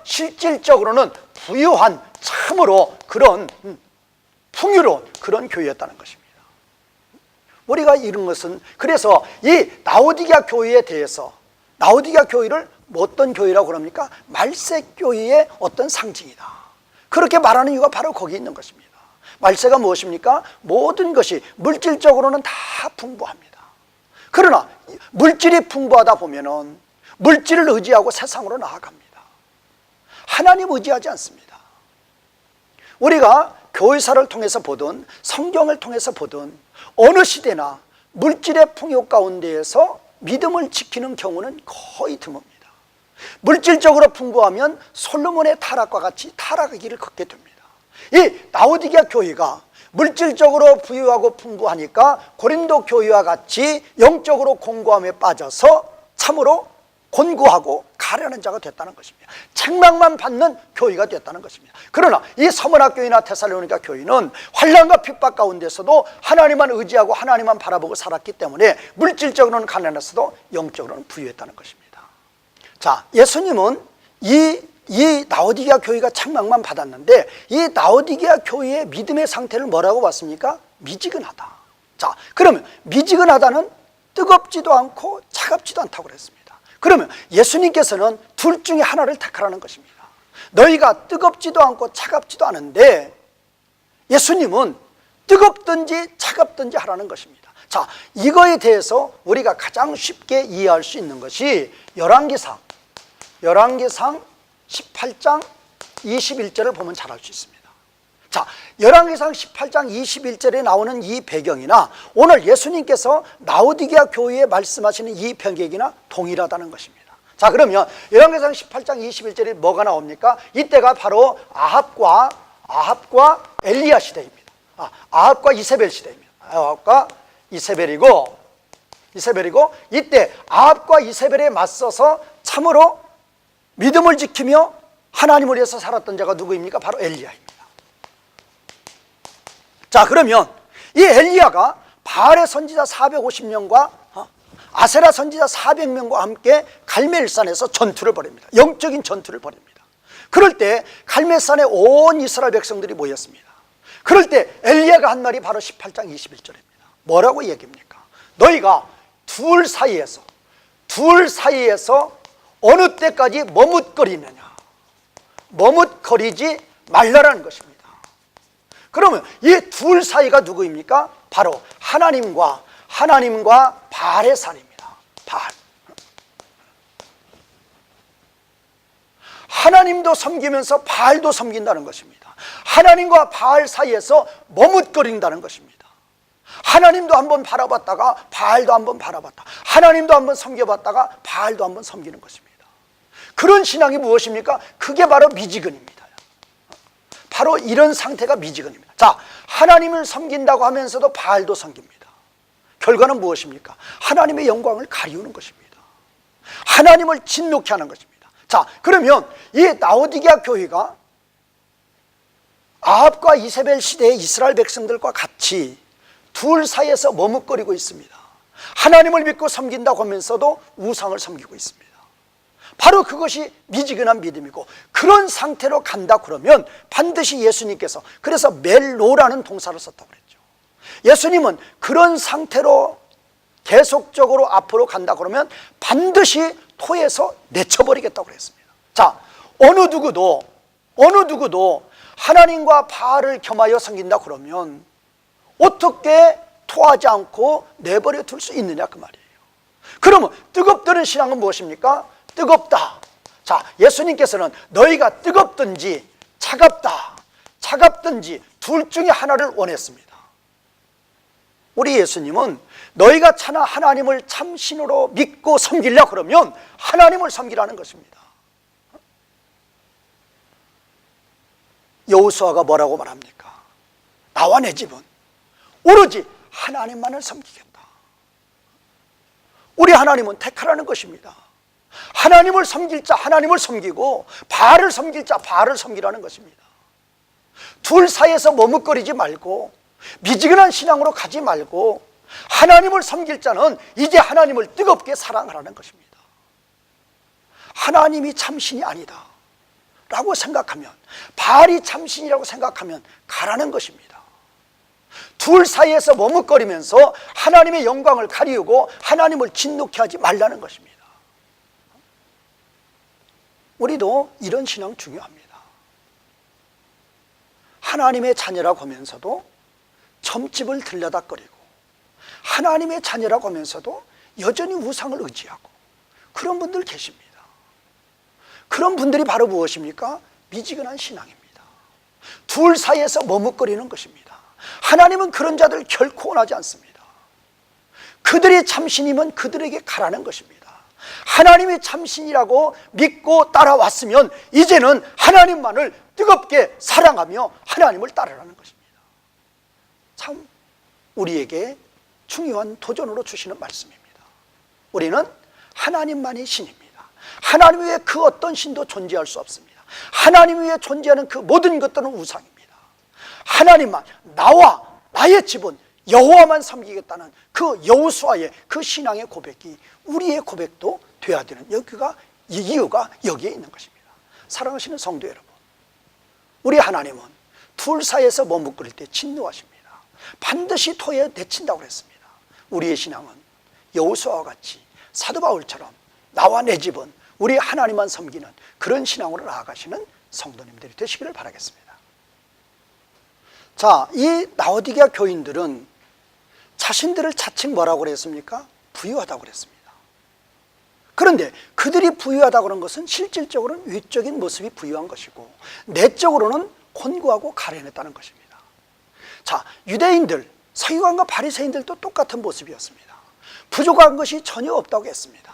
실질적으로는 부유한 참으로 그런 풍요로운 그런 교회였다는 것입니다. 우리가 이런 것은 그래서 이 라오디게아 교회에 대해서 라오디게아 교회를 어떤 교회라고 그럽니까? 말색 교회의 어떤 상징이다. 그렇게 말하는 이유가 바로 거기 있는 것입니다. 말세가 무엇입니까? 모든 것이 물질적으로는 다 풍부합니다. 그러나 물질이 풍부하다 보면은 물질을 의지하고 세상으로 나아갑니다. 하나님 의지하지 않습니다. 우리가 교회사를 통해서 보든 성경을 통해서 보든 어느 시대나 물질의 풍요 가운데에서 믿음을 지키는 경우는 거의 드뭅니다. 물질적으로 풍부하면 솔로몬의 타락과 같이 타락의 길을 걷게 됩니다. 이 라오디게아 교회가 물질적으로 부유하고 풍부하니까 고린도 교회와 같이 영적으로 공고함에 빠져서 참으로 곤고하고 가련한 자가 됐다는 것입니다. 책망만 받는 교회가 됐다는 것입니다. 그러나 이 서머나 교회나 데살로니가 교회는 환난과 핍박 가운데서도 하나님만 의지하고 하나님만 바라보고 살았기 때문에 물질적으로는 가난했어도 영적으로는 부유했다는 것입니다. 자, 예수님은 이 라오디게아 교회가 책망만 받았는데 이 라오디게아 교회의 믿음의 상태를 뭐라고 봤습니까? 미지근하다. 자, 그러면 미지근하다는 뜨겁지도 않고 차갑지도 않다고 그랬습니다. 그러면 예수님께서는 둘 중에 하나를 택하라는 것입니다. 너희가 뜨겁지도 않고 차갑지도 않은데 예수님은 뜨겁든지 차갑든지 하라는 것입니다. 자, 이거에 대해서 우리가 가장 쉽게 이해할 수 있는 것이 열왕기상 18장 21절을 보면 잘 알 수 있습니다. 자, 열왕기상 18장 21절에 나오는 이 배경이나 오늘 예수님께서 라오디게아 교회에 말씀하시는 이 배경이나 동일하다는 것입니다. 자, 그러면 열왕기상 18장 21절에 뭐가 나옵니까? 이때가 바로 아합과 엘리야 시대입니다. 아합과 이세벨 시대입니다. 아합과 이세벨이고 이때 아합과 이세벨에 맞서서 참으로 믿음을 지키며 하나님을 위해서 살았던 자가 누구입니까? 바로 엘리야입니다. 자, 그러면 이 엘리야가 바알의 선지자 450명과 아세라 선지자 400명과 함께 갈멜산에서 전투를 벌입니다. 영적인 전투를 벌입니다. 그럴 때 갈멜산에 온 이스라엘 백성들이 모였습니다. 그럴 때 엘리야가 한 말이 바로 18장 21절입니다. 뭐라고 얘기합니까? 너희가 둘 사이에서 어느 때까지 머뭇거리느냐? 머뭇거리지 말라라는 것입니다. 그러면 이 둘 사이가 누구입니까? 바로 하나님과 바알의 산입니다. 바알. 하나님도 섬기면서 바알도 섬긴다는 것입니다. 하나님과 바알 사이에서 머뭇거린다는 것입니다. 하나님도 한번 바라봤다가 바알도 한번 바라봤다. 하나님도 한번 섬겨봤다가 바알도 한번 섬기는 것입니다. 그런 신앙이 무엇입니까? 그게 바로 미지근입니다. 바로 이런 상태가 미지근입니다. 자, 하나님을 섬긴다고 하면서도 바알도 섬깁니다. 결과는 무엇입니까? 하나님의 영광을 가리우는 것입니다. 하나님을 진노케 하는 것입니다. 자, 그러면 이 라오디게아 교회가 아합과 이세벨 시대의 이스라엘 백성들과 같이 둘 사이에서 머뭇거리고 있습니다. 하나님을 믿고 섬긴다고 하면서도 우상을 섬기고 있습니다. 바로 그것이 미지근한 믿음이고, 그런 상태로 간다 그러면 반드시 예수님께서, 그래서 멜로라는 동사를 썼다고 그랬죠. 예수님은 그런 상태로 계속적으로 앞으로 간다 그러면 반드시 토에서 내쳐버리겠다고 그랬습니다. 자, 어느 누구도 하나님과 바알을 겸하여 섬긴다 그러면 어떻게 토하지 않고 내버려 둘 수 있느냐 그 말이에요. 그러면 뜨겁다는 신앙은 무엇입니까? 뜨겁다. 자, 예수님께서는 너희가 뜨겁든지 차갑든지 둘 중에 하나를 원했습니다. 우리 예수님은 너희가 차나 하나님을 참신으로 믿고 섬기려고 그러면 하나님을 섬기라는 것입니다. 여호수아가 뭐라고 말합니까? 나와 내 집은 오로지 하나님만을 섬기겠다. 우리 하나님은 택하라는 것입니다. 하나님을 섬길 자 하나님을 섬기고 바알을 섬길 자 바알을 섬기라는 것입니다. 둘 사이에서 머뭇거리지 말고 미지근한 신앙으로 가지 말고 하나님을 섬길 자는 이제 하나님을 뜨겁게 사랑하라는 것입니다. 하나님이 참신이 아니다 라고 생각하면, 바알이 참신이라고 생각하면 가라는 것입니다. 둘 사이에서 머뭇거리면서 하나님의 영광을 가리우고 하나님을 진노케 하지 말라는 것입니다. 우리도 이런 신앙 중요합니다. 하나님의 자녀라고 하면서도 점집을 들여다거리고 하나님의 자녀라고 하면서도 여전히 우상을 의지하고 그런 분들 계십니다. 그런 분들이 바로 무엇입니까? 미지근한 신앙입니다. 둘 사이에서 머뭇거리는 것입니다. 하나님은 그런 자들 결코 원하지 않습니다. 그들이 참신이면 그들에게 가라는 것입니다. 하나님이 참신이라고 믿고 따라왔으면 이제는 하나님만을 뜨겁게 사랑하며 하나님을 따르라는 것입니다. 참 우리에게 중요한 도전으로 주시는 말씀입니다. 우리는 하나님만이 신입니다. 하나님 외에 그 어떤 신도 존재할 수 없습니다. 하나님 외에 존재하는 그 모든 것들은 우상입니다. 하나님만, 나와 나의 집은 여호와만 섬기겠다는 그 여호수아의 그 신앙의 고백이 우리의 고백도 되어야 되는 이유가 여기에 있는 것입니다. 사랑하시는 성도 여러분, 우리 하나님은 둘 사이에서 머뭇거릴 때 진노하십니다. 반드시 토에 내친다고 그랬습니다. 우리의 신앙은 여호수아와 같이 사도 바울처럼 나와 내 집은 우리 하나님만 섬기는 그런 신앙으로 나아가시는 성도님들이 되시기를 바라겠습니다. 자, 이 라오디게아 교인들은 자신들을 자칭 뭐라고 그랬습니까? 부유하다고 그랬습니다. 그런데 그들이 부유하다고 그런 것은 실질적으로는 외적인 모습이 부유한 것이고 내적으로는 곤고하고 가련했다는 것입니다. 자, 유대인들, 서기관과 바리새인들도 똑같은 모습이었습니다. 부족한 것이 전혀 없다고 했습니다.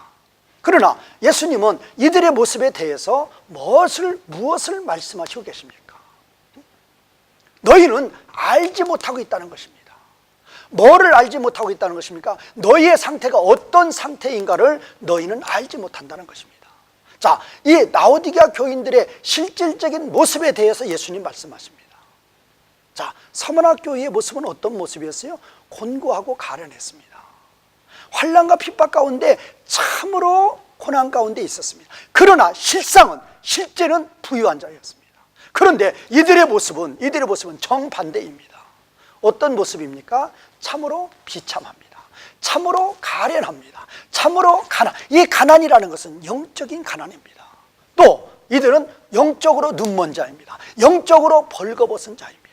그러나 예수님은 이들의 모습에 대해서 무엇을 말씀하시고 계십니까? 너희는 알지 못하고 있다는 것입니다. 뭐를 알지 못하고 있다는 것입니까? 너희의 상태가 어떤 상태인가를 너희는 알지 못한다는 것입니다. 자, 이 라오디게아 교인들의 실질적인 모습에 대해서 예수님 말씀하십니다. 자, 서머나 교회의 모습은 어떤 모습이었어요? 곤고하고 가련했습니다. 환난과 핍박 가운데 참으로 고난 가운데 있었습니다. 그러나 실제는 부유한 자였습니다. 그런데 이들의 모습은 정반대입니다. 어떤 모습입니까? 참으로 비참합니다. 참으로 가련합니다. 참으로 가난. 이 가난이라는 것은 영적인 가난입니다. 또 이들은 영적으로 눈먼 자입니다. 영적으로 벌거벗은 자입니다.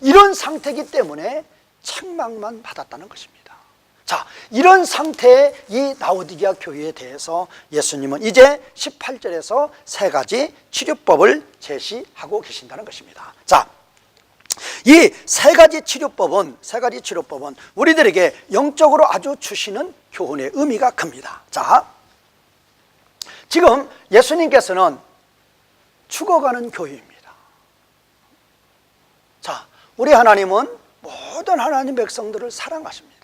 이런 상태이기 때문에 책망만 받았다는 것입니다. 자, 이런 상태의 이 라오디게아 교회에 대해서 예수님은 이제 18절에서 세 가지 치료법을 제시하고 계신다는 것입니다. 자, 이 세 가지 치료법은 우리들에게 영적으로 아주 주시는 교훈의 의미가 큽니다. 자, 지금 예수님께서는 죽어가는 교회입니다. 자, 우리 하나님은 모든 하나님 백성들을 사랑하십니다.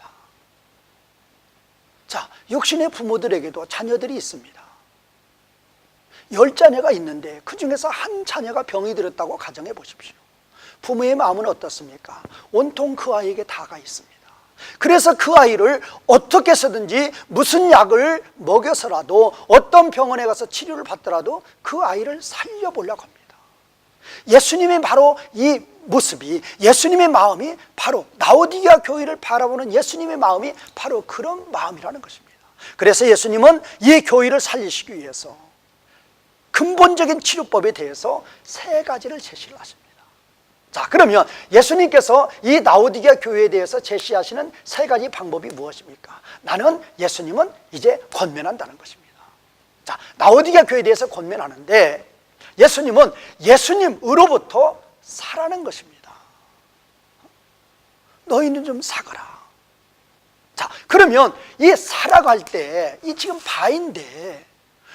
자, 육신의 부모들에게도 자녀들이 있습니다. 10자녀가 있는데 그 중에서 한 자녀가 병이 들었다고 가정해 보십시오. 부모의 마음은 어떻습니까? 온통 그 아이에게 다가 있습니다. 그래서 그 아이를 어떻게 해서든지 무슨 약을 먹여서라도 어떤 병원에 가서 치료를 받더라도 그 아이를 살려보려고 합니다. 예수님의 바로 이 모습이, 예수님의 마음이 바로 라오디게아 교회를 바라보는 예수님의 마음이 바로 그런 마음이라는 것입니다. 그래서 예수님은 이 교회를 살리시기 위해서 근본적인 치료법에 대해서 세 가지를 제시를 하십니다. 자, 그러면 예수님께서 이 라오디게아 교회에 대해서 제시하시는 세 가지 방법이 무엇입니까? 예수님은 이제 권면한다는 것입니다. 자, 라오디게아 교회에 대해서 권면하는데 예수님은 예수님으로부터 사라는 것입니다. 너희는 좀 사거라. 자, 그러면 이 사라고 할 때 이 지금 바인데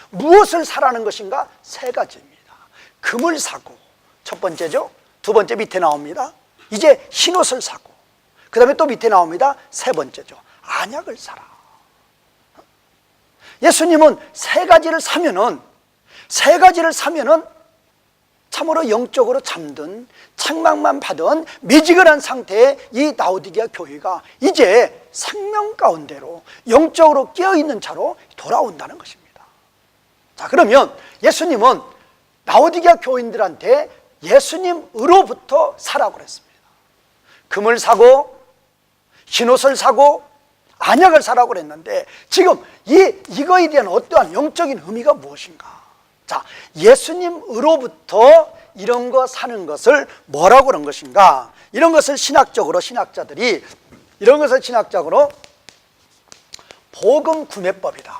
무엇을 사라는 것인가? 세 가지입니다. 금을 사고, 첫 번째죠. 두 번째 밑에 나옵니다. 이제 흰옷을 사고, 그 다음에 또 밑에 나옵니다. 세 번째죠. 안약을 사라. 예수님은 세 가지를 사면은 참으로 영적으로 잠든 책망만 받은 미지근한 상태의 이 라오디게아 교회가 이제 생명 가운데로 영적으로 깨어있는 자로 돌아온다는 것입니다. 자, 그러면 예수님은 라오디게아 교인들한테 예수님으로부터 사라고 그랬습니다. 금을 사고 흰옷을 사고 안약을 사라고 그랬는데 지금 이거에 대한 어떠한 영적인 의미가 무엇인가? 자, 예수님으로부터 이런 거 사는 것을 뭐라고 그런 것인가? 이런 것을 신학자들이 이런 것을 신학적으로 복음 구매법이다.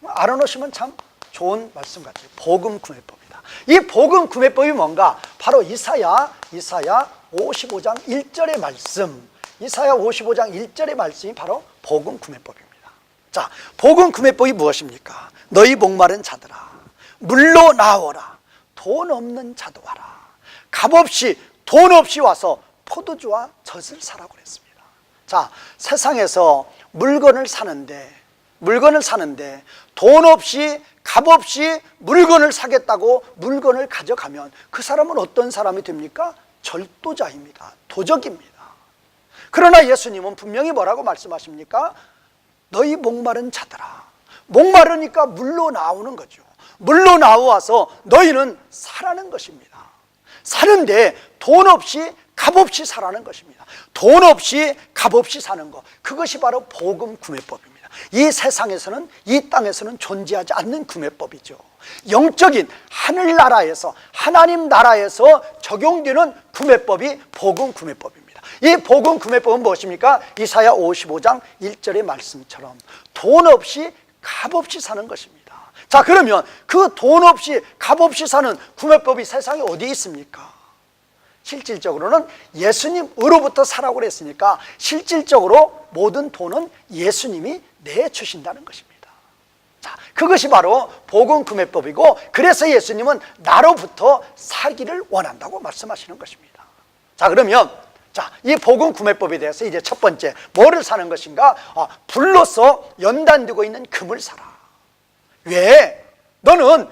알아놓으시면 참 좋은 말씀 같아요. 복음 구매법이다. 이 복음 구매법이 뭔가? 바로 이사야 55장 1절의 말씀, 이사야 55장 1절의 말씀이 바로 복음 구매법입니다. 자, 복음 구매법이 무엇입니까? 너희 목마른 자들아, 물로 나오라. 돈 없는 자도 와라. 값없이, 돈 없이 와서 포도주와 젖을 사라고 그랬습니다. 자, 세상에서 물건을 사는데 돈 없이, 값없이 물건을 사겠다고 물건을 가져가면 그 사람은 어떤 사람이 됩니까? 절도자입니다. 도적입니다. 그러나 예수님은 분명히 뭐라고 말씀하십니까? 너희 목마른 자들아. 목마르니까 물로 나오는 거죠. 물로 나와서 너희는 사라는 것입니다. 사는데 돈 없이, 값없이 사라는 것입니다. 돈 없이, 값없이 사는 것, 그것이 바로 복음 구매법입니다. 이 세상에서는, 이 땅에서는 존재하지 않는 구매법이죠. 영적인 하늘나라에서, 하나님 나라에서 적용되는 구매법이 복음 구매법입니다. 이 복음 구매법은 무엇입니까? 이사야 55장 1절의 말씀처럼 돈 없이, 값없이 사는 것입니다. 자, 그러면 그 돈 없이, 값없이 사는 구매법이 세상에 어디에 있습니까? 실질적으로는 예수님으로부터 사라고 그랬으니까 실질적으로 모든 돈은 예수님이 내주신다는 것입니다. 자, 그것이 바로 복음 구매법이고, 그래서 예수님은 나로부터 사기를 원한다고 말씀하시는 것입니다. 자, 그러면 이 복음 구매법에 대해서 이제 첫 번째, 뭐를 사는 것인가? 불로서 연단되고 있는 금을 사라. 왜? 너는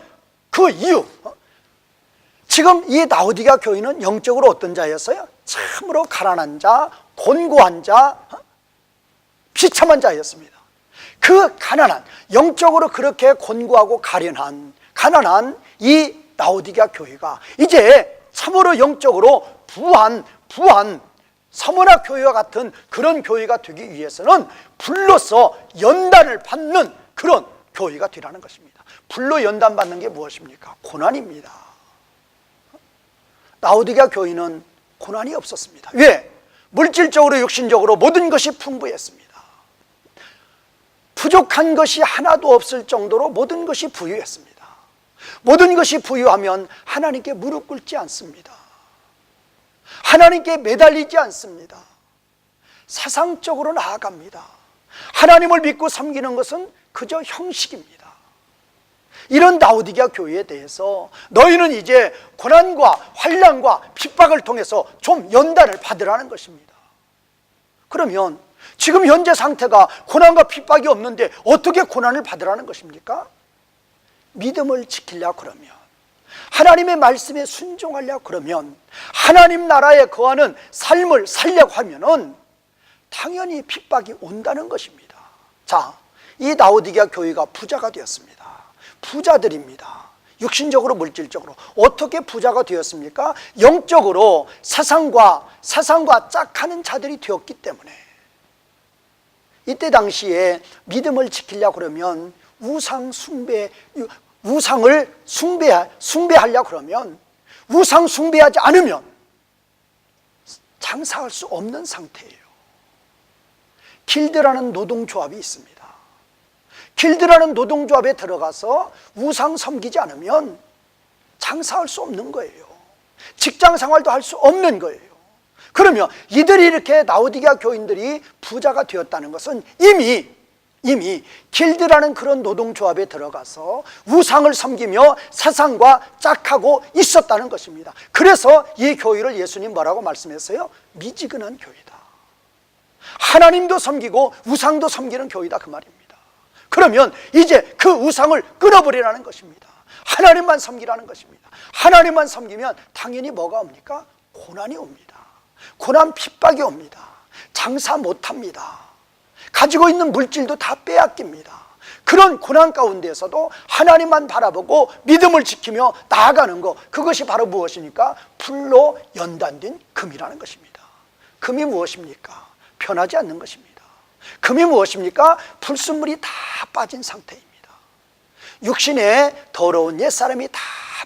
그 이유, 지금 이 라오디게아 교인은 영적으로 어떤 자였어요? 참으로 가난한 자, 곤고한 자, 비참한 자였습니다. 그 가난한, 영적으로 그렇게 곤고하고 가난한 이 라오디게아 교회가 이제 참으로 영적으로 부한 서머나 교회와 같은 그런 교회가 되기 위해서는 불로서 연단을 받는 그런 교회가 되라는 것입니다. 불로 연단받는 게 무엇입니까? 고난입니다. 라오디게아 교회는 고난이 없었습니다. 왜? 물질적으로, 육신적으로 모든 것이 풍부했습니다. 부족한 것이 하나도 없을 정도로 모든 것이 부유했습니다. 모든 것이 부유하면 하나님께 무릎 꿇지 않습니다. 하나님께 매달리지 않습니다. 사상적으로 나아갑니다. 하나님을 믿고 섬기는 것은 그저 형식입니다. 이런 라오디게아 교회에 대해서 너희는 이제 고난과 환난과 핍박을 통해서 좀 연단을 받으라는 것입니다. 그러면 지금 현재 상태가 고난과 핍박이 없는데 어떻게 고난을 받으라는 것입니까? 믿음을 지키려 그러면, 하나님의 말씀에 순종하려 그러면, 하나님 나라에 거하는 삶을 살려고 하면은 당연히 핍박이 온다는 것입니다. 자, 이 라오디게아 교회가 부자가 되었습니다. 부자들입니다. 육신적으로, 물질적으로. 어떻게 부자가 되었습니까? 영적으로 세상과 짝하는 자들이 되었기 때문에. 이때 당시에 믿음을 지키려고 그러면 우상을 숭배하려고 그러면, 우상 숭배하지 않으면 장사할 수 없는 상태예요. 길드라는 노동조합이 있습니다. 길드라는 노동조합에 들어가서 우상 섬기지 않으면 장사할 수 없는 거예요. 직장 생활도 할 수 없는 거예요. 그러면 이들이 이렇게 라오디게아 교인들이 부자가 되었다는 것은 이미 길드라는 그런 노동조합에 들어가서 우상을 섬기며 세상과 짝하고 있었다는 것입니다. 그래서 이 교회를 예수님 뭐라고 말씀했어요? 미지근한 교회다. 하나님도 섬기고 우상도 섬기는 교회다, 그 말입니다. 그러면 이제 그 우상을 끊어버리라는 것입니다. 하나님만 섬기라는 것입니다. 하나님만 섬기면 당연히 뭐가 옵니까? 고난이 옵니다. 고난 핍박이 옵니다. 장사 못합니다. 가지고 있는 물질도 다 빼앗깁니다. 그런 고난 가운데에서도 하나님만 바라보고 믿음을 지키며 나아가는 것, 그것이 바로 무엇입니까? 불로 연단된 금이라는 것입니다. 금이 무엇입니까? 변하지 않는 것입니다. 금이 무엇입니까? 불순물이 다 빠진 상태입니다. 육신의 더러운 옛사람이 다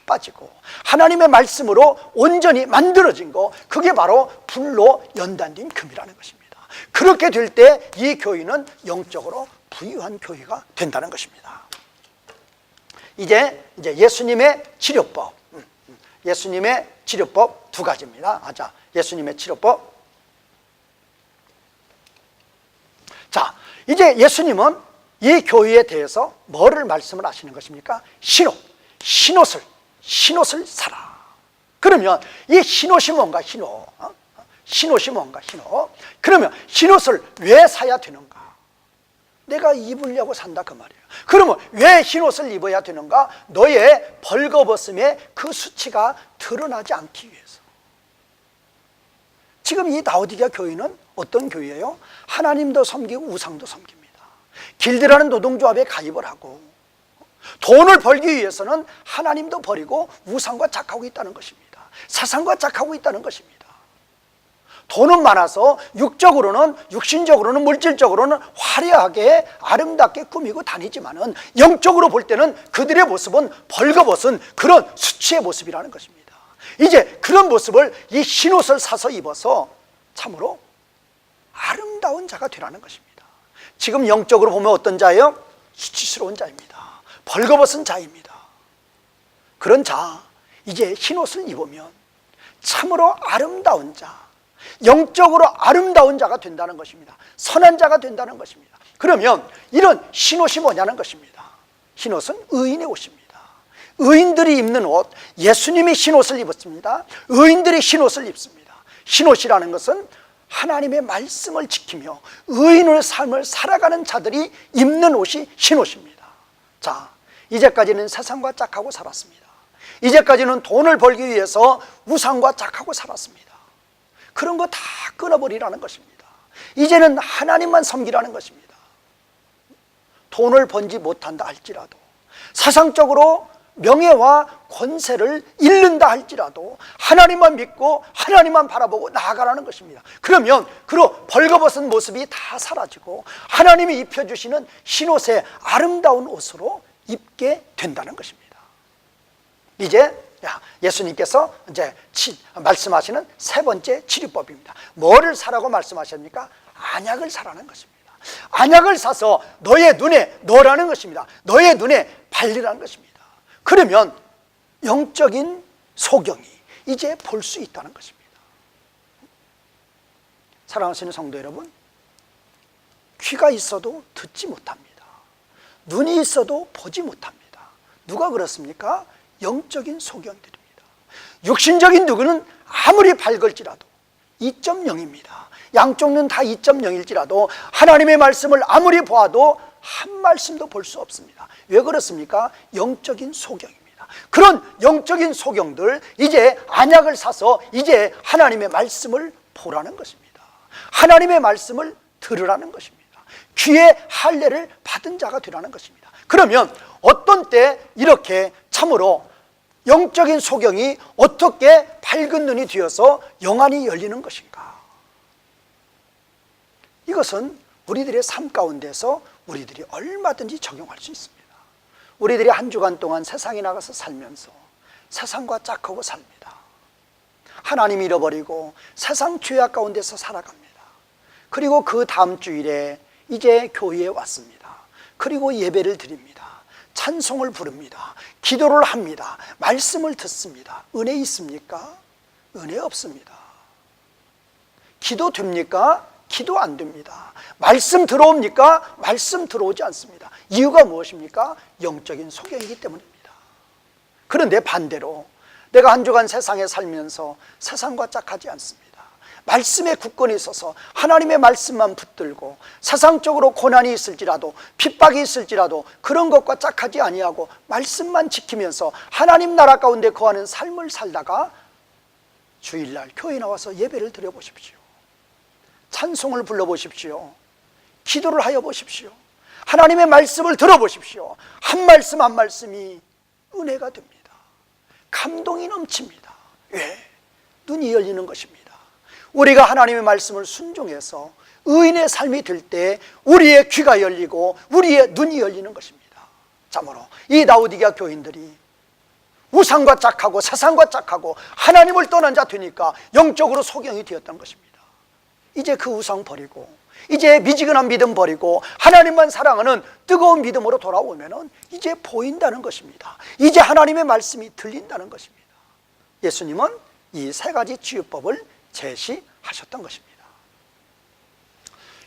빠지고 하나님의 말씀으로 온전히 만들어진 거, 그게 바로 불로 연단된 금이라는 것입니다. 그렇게 될 때 이 교회는 영적으로 부유한 교회가 된다는 것입니다. 이제 예수님의 치료법, 예수님의 치료법 두 가지입니다. 자, 예수님의 치료법. 자, 이제 예수님은 이 교회에 대해서 뭐를 말씀을 하시는 것입니까? 신옷을 사라. 그러면 이 신옷이 뭔가? 신옷이 뭔가? 그러면 신옷을 왜 사야 되는가? 내가 입으려고 산다 그 말이에요. 그러면 왜 흰옷을 입어야 되는가? 너의 벌거벗음의 그 수치가 드러나지 않기 위해서. 지금 이 라오디게아 교회는 어떤 교회예요? 하나님도 섬기고 우상도 섬깁니다. 길드라는 노동조합에 가입을 하고 돈을 벌기 위해서는 하나님도 버리고 우상과 짝하고 있다는 것입니다. 사상과 짝하고 있다는 것입니다. 돈은 많아서 육적으로는, 육신적으로는, 물질적으로는 화려하게 아름답게 꾸미고 다니지만은 영적으로 볼 때는 그들의 모습은 벌거벗은 그런 수치의 모습이라는 것입니다. 이제 그런 모습을 이 흰옷을 사서 입어서 참으로 아름다운 자가 되라는 것입니다. 지금 영적으로 보면 어떤 자예요? 수치스러운 자입니다. 벌거벗은 자입니다. 그런 자, 이제 흰옷을 입으면 참으로 아름다운 자, 영적으로 아름다운 자가 된다는 것입니다. 선한 자가 된다는 것입니다. 그러면 이런 흰옷이 뭐냐는 것입니다. 흰옷은 의인의 옷입니다. 의인들이 입는 옷, 예수님이 흰옷을 입었습니다. 의인들이 흰옷을 입습니다. 흰옷이라는 것은 하나님의 말씀을 지키며 의인의 삶을 살아가는 자들이 입는 옷이 흰옷입니다. 자, 이제까지는 세상과 짝하고 살았습니다. 이제까지는 돈을 벌기 위해서 우상과 짝하고 살았습니다. 그런 거 다 끊어버리라는 것입니다. 이제는 하나님만 섬기라는 것입니다. 돈을 번지 못한다 할지라도, 사상적으로 명예와 권세를 잃는다 할지라도 하나님만 믿고 하나님만 바라보고 나아가라는 것입니다. 그러면 그 벌거벗은 모습이 다 사라지고 하나님이 입혀주시는 흰옷의 아름다운 옷으로 입게 된다는 것입니다. 이제 예수님께서 이제 말씀하시는 세 번째 치료법입니다. 뭐를 사라고 말씀하십니까? 안약을 사라는 것입니다. 안약을 사서 너의 눈에 넣으라는 것입니다. 너의 눈에 발리라는 것입니다. 그러면 영적인 소경이 이제 볼 수 있다는 것입니다. 사랑하시는 성도 여러분, 귀가 있어도 듣지 못합니다. 눈이 있어도 보지 못합니다. 누가 그렇습니까? 영적인 소경들입니다. 육신적인 누구는 아무리 밝을지라도 2.0입니다. 양쪽 눈 다 2.0일지라도 하나님의 말씀을 아무리 보아도 한 말씀도 볼 수 없습니다. 왜 그렇습니까? 영적인 소경입니다. 그런 영적인 소경들, 이제 안약을 사서 이제 하나님의 말씀을 보라는 것입니다. 하나님의 말씀을 들으라는 것입니다. 귀의 할례를 받은 자가 되라는 것입니다. 그러면 어떤 때 이렇게 참으로 영적인 소경이 어떻게 밝은 눈이 되어서 영안이 열리는 것인가? 이것은 우리들의 삶 가운데서 우리들이 얼마든지 적용할 수 있습니다. 우리들이 한 주간 동안 세상에 나가서 살면서 세상과 짝하고 삽니다. 하나님 잃어버리고 세상 죄악 가운데서 살아갑니다. 그리고 그 다음 주일에 이제 교회에 왔습니다. 그리고 예배를 드립니다. 찬송을 부릅니다. 기도를 합니다. 말씀을 듣습니다. 은혜 있습니까? 은혜 없습니다. 기도 됩니까? 기도 안 됩니다. 말씀 들어옵니까? 말씀 들어오지 않습니다. 이유가 무엇입니까? 영적인 소경이기 때문입니다. 그런데 반대로 내가 한 주간 세상에 살면서 세상과 짝하지 않습니다. 말씀에 굳건히 있어서 하나님의 말씀만 붙들고 세상적으로 고난이 있을지라도 핍박이 있을지라도 그런 것과 짝하지 아니하고 말씀만 지키면서 하나님 나라 가운데 거하는 삶을 살다가 주일날 교회에 나와서 예배를 드려보십시오. 찬송을 불러보십시오. 기도를 하여 보십시오. 하나님의 말씀을 들어보십시오. 한 말씀 한 말씀이 은혜가 됩니다. 감동이 넘칩니다. 왜? 눈이 열리는 것입니다. 우리가 하나님의 말씀을 순종해서 의인의 삶이 될 때 우리의 귀가 열리고 우리의 눈이 열리는 것입니다. 참으로 이 라오디게아 교인들이 우상과 짝하고 세상과 짝하고 하나님을 떠난 자 되니까 영적으로 소경이 되었던 것입니다. 이제 그 우상 버리고 이제 미지근한 믿음 버리고 하나님만 사랑하는 뜨거운 믿음으로 돌아오면 이제 보인다는 것입니다. 이제 하나님의 말씀이 들린다는 것입니다. 예수님은 이 세 가지 치유법을 제시하셨던 것입니다.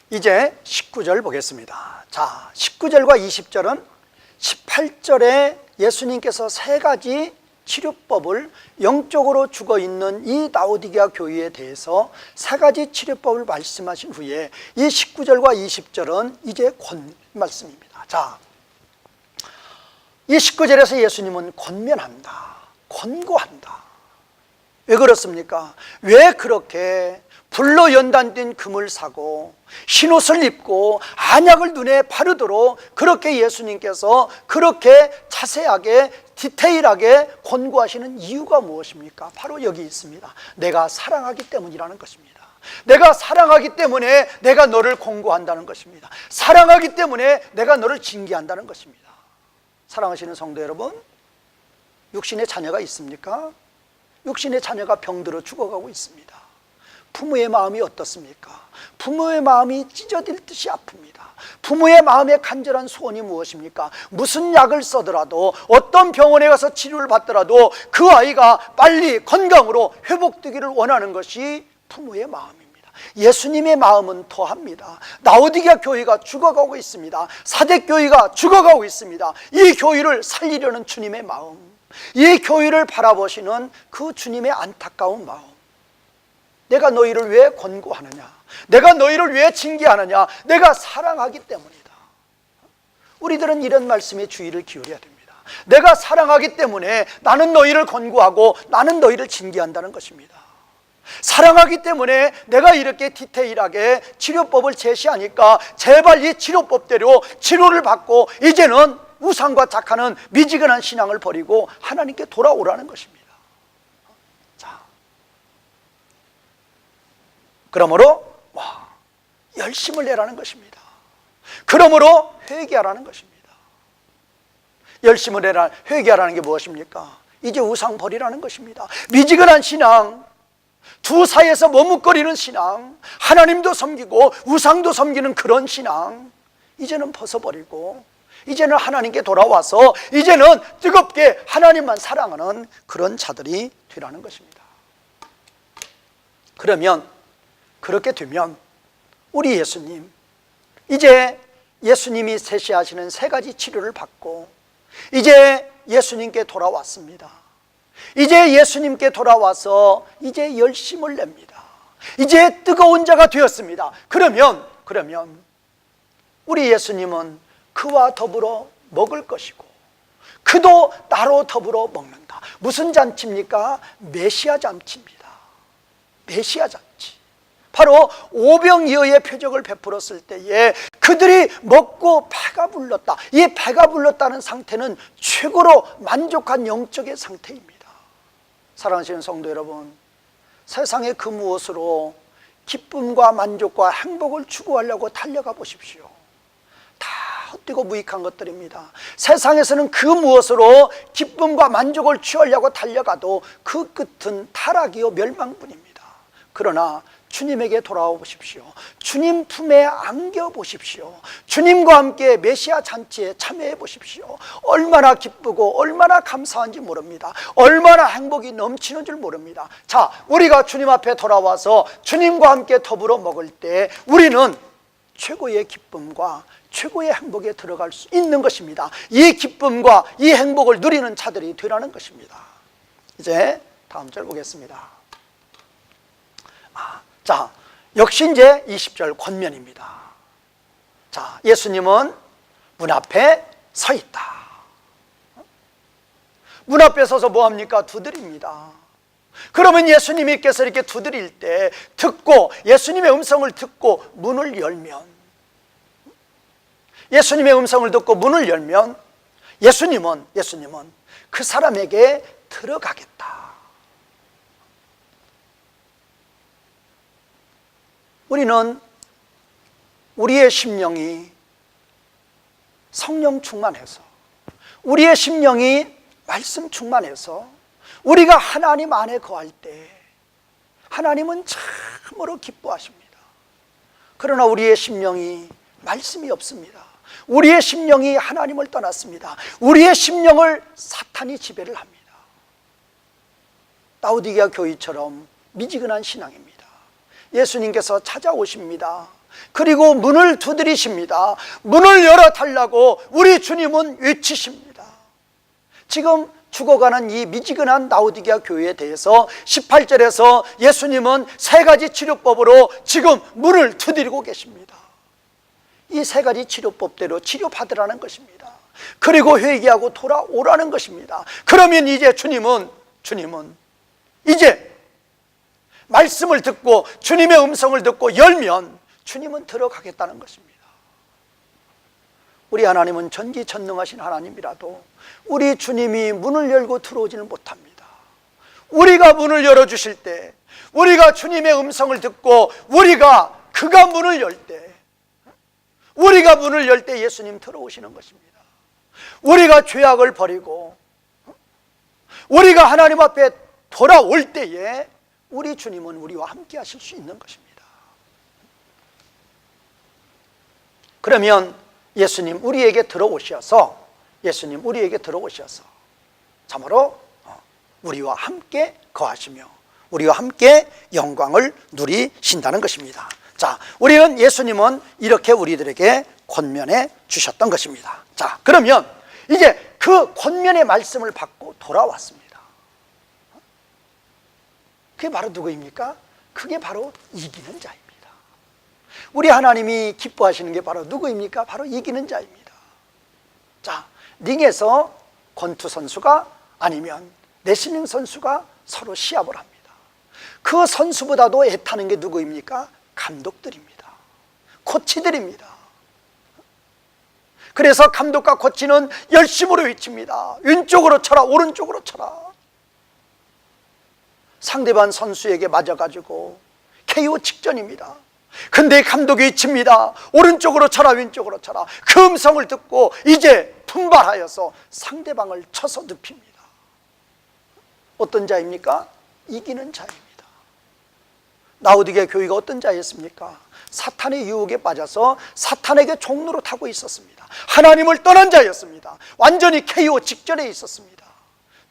이제 19절 보겠습니다. 자, 19절과 20절은 18절에 예수님께서 세 가지 치료법을 영적으로 죽어있는 이 라오디게아 교회에 대해서 세 가지 치료법을 말씀하신 후에 이 19절과 20절은 이제 권 말씀입니다. 자, 이 19절에서 예수님은 권면한다, 권고한다. 왜 그렇습니까? 왜 그렇게 불로 연단된 금을 사고 흰옷을 입고 안약을 눈에 바르도록 그렇게 예수님께서 그렇게 자세하게 디테일하게 권고하시는 이유가 무엇입니까? 바로 여기 있습니다. 내가 사랑하기 때문이라는 것입니다. 내가 사랑하기 때문에 내가 너를 권고한다는 것입니다. 사랑하기 때문에 내가 너를 징계한다는 것입니다. 사랑하시는 성도 여러분, 육신의 자녀가 있습니까? 육신의 자녀가 병들어 죽어가고 있습니다. 부모의 마음이 어떻습니까? 부모의 마음이 찢어질 듯이 아픕니다. 부모의 마음의 간절한 소원이 무엇입니까? 무슨 약을 써더라도 어떤 병원에 가서 치료를 받더라도 그 아이가 빨리 건강으로 회복되기를 원하는 것이 부모의 마음입니다. 예수님의 마음은 더합니다. 라오디게아 교회가 죽어가고 있습니다. 사대교회가 죽어가고 있습니다. 이 교회를 살리려는 주님의 마음, 이 교회를 바라보시는 그 주님의 안타까운 마음. 내가 너희를 왜 권고하느냐? 내가 너희를 왜 징계하느냐? 내가 사랑하기 때문이다. 우리들은 이런 말씀에 주의를 기울여야 됩니다. 내가 사랑하기 때문에 나는 너희를 권고하고 나는 너희를 징계한다는 것입니다. 사랑하기 때문에 내가 이렇게 디테일하게 치료법을 제시하니까 제발 이 치료법대로 치료를 받고 이제는 우상과 착하는 미지근한 신앙을 버리고 하나님께 돌아오라는 것입니다. 그러므로 열심을 내라는 것입니다. 그러므로 회개하라는 것입니다. 열심을 내라, 회개하라는 게 무엇입니까? 이제 우상 버리라는 것입니다. 미지근한 신앙, 두 사이에서 머뭇거리는 신앙, 하나님도 섬기고 우상도 섬기는 그런 신앙, 이제는 벗어버리고 이제는 하나님께 돌아와서 이제는 뜨겁게 하나님만 사랑하는 그런 자들이 되라는 것입니다. 그러면 그렇게 되면 우리 예수님, 이제 예수님이 제시하시는 세 가지 치료를 받고 이제 예수님께 돌아왔습니다. 이제 예수님께 돌아와서 이제 열심을 냅니다. 이제 뜨거운 자가 되었습니다. 그러면 우리 예수님은 그와 더불어 먹을 것이고 그도 나로 더불어 먹는다. 무슨 잔치입니까? 메시아 잔치입니다. 메시아 잔치. 바로 오병이어의 표적을 베풀었을 때에 그들이 먹고 배가 불렀다. 이 배가 불렀다는 상태는 최고로 만족한 영적의 상태입니다. 사랑하시는 성도 여러분, 세상의 그 무엇으로 기쁨과 만족과 행복을 추구하려고 달려가 보십시오. 다 헛되고 무익한 것들입니다. 세상에서는 그 무엇으로 기쁨과 만족을 취하려고 달려가도 그 끝은 타락이요 멸망뿐입니다. 그러나 주님에게 돌아와 보십시오. 주님 품에 안겨 보십시오. 주님과 함께 메시아 잔치에 참여해 보십시오. 얼마나 기쁘고 얼마나 감사한지 모릅니다. 얼마나 행복이 넘치는 줄 모릅니다. 자, 우리가 주님 앞에 돌아와서 주님과 함께 더불어 먹을 때 우리는 최고의 기쁨과 최고의 행복에 들어갈 수 있는 것입니다. 이 기쁨과 이 행복을 누리는 자들이 되라는 것입니다. 이제 다음 절 보겠습니다. 자, 역시 이제 20절 권면입니다. 자, 예수님은 문 앞에 서 있다. 문 앞에 서서 뭐합니까? 두드립니다. 그러면 예수님께서 이렇게 두드릴 때 듣고 예수님의 음성을 듣고 문을 열면, 예수님의 음성을 듣고 문을 열면 예수님은 그 사람에게 들어가겠다. 우리는 우리의 심령이 성령 충만해서 우리의 심령이 말씀 충만해서 우리가 하나님 안에 거할 때 하나님은 참으로 기뻐하십니다. 그러나 우리의 심령이 말씀이 없습니다. 우리의 심령이 하나님을 떠났습니다. 우리의 심령을 사탄이 지배를 합니다. 라오디게아 교회처럼 미지근한 신앙입니다. 예수님께서 찾아오십니다. 그리고 문을 두드리십니다. 문을 열어달라고 우리 주님은 외치십니다. 지금 죽어가는 이 미지근한 라오디게아 교회에 대해서 18절에서 예수님은 세 가지 치료법으로 지금 문을 두드리고 계십니다. 이 세 가지 치료법대로 치료받으라는 것입니다. 그리고 회개하고 돌아오라는 것입니다. 그러면 이제 주님은 이제 말씀을 듣고 주님의 음성을 듣고 열면 주님은 들어가겠다는 것입니다. 우리 하나님은 전지전능하신 하나님이라도 우리 주님이 문을 열고 들어오지는 못합니다. 우리가 문을 열어주실 때, 우리가 주님의 음성을 듣고 그가 문을 열 때, 우리가 문을 열 때 예수님 들어오시는 것입니다. 우리가 죄악을 버리고 우리가 하나님 앞에 돌아올 때에 우리 주님은 우리와 함께 하실 수 있는 것입니다. 그러면 예수님 우리에게 들어오셔서 참으로 우리와 함께 거하시며 우리와 함께 영광을 누리신다는 것입니다. 자, 우리는 예수님은 이렇게 우리들에게 권면해 주셨던 것입니다. 자, 그러면 이제 그 권면의 말씀을 받고 돌아왔습니다. 그게 바로 누구입니까? 그게 바로 이기는 자입니다. 우리 하나님이 기뻐하시는 게 바로 누구입니까? 바로 이기는 자입니다. 자, 링에서 권투 선수가 아니면 레슬링 선수가 서로 시합을 합니다. 그 선수보다도 애타는 게 누구입니까? 감독들입니다. 코치들입니다. 그래서 감독과 코치는 열심으로 외칩니다. 왼쪽으로 쳐라, 오른쪽으로 쳐라. 상대방 선수에게 맞아가지고 KO 직전입니다. 근데 감독이 외칩니다. 오른쪽으로 쳐라, 왼쪽으로 쳐라. 그 음성을 듣고 이제 분발하여서 상대방을 쳐서 눕힙니다. 어떤 자입니까? 이기는 자입니다. 라오디게아 교회가 어떤 자였습니까? 사탄의 유혹에 빠져서 사탄에게 종로로 타고 있었습니다. 하나님을 떠난 자였습니다. 완전히 KO 직전에 있었습니다.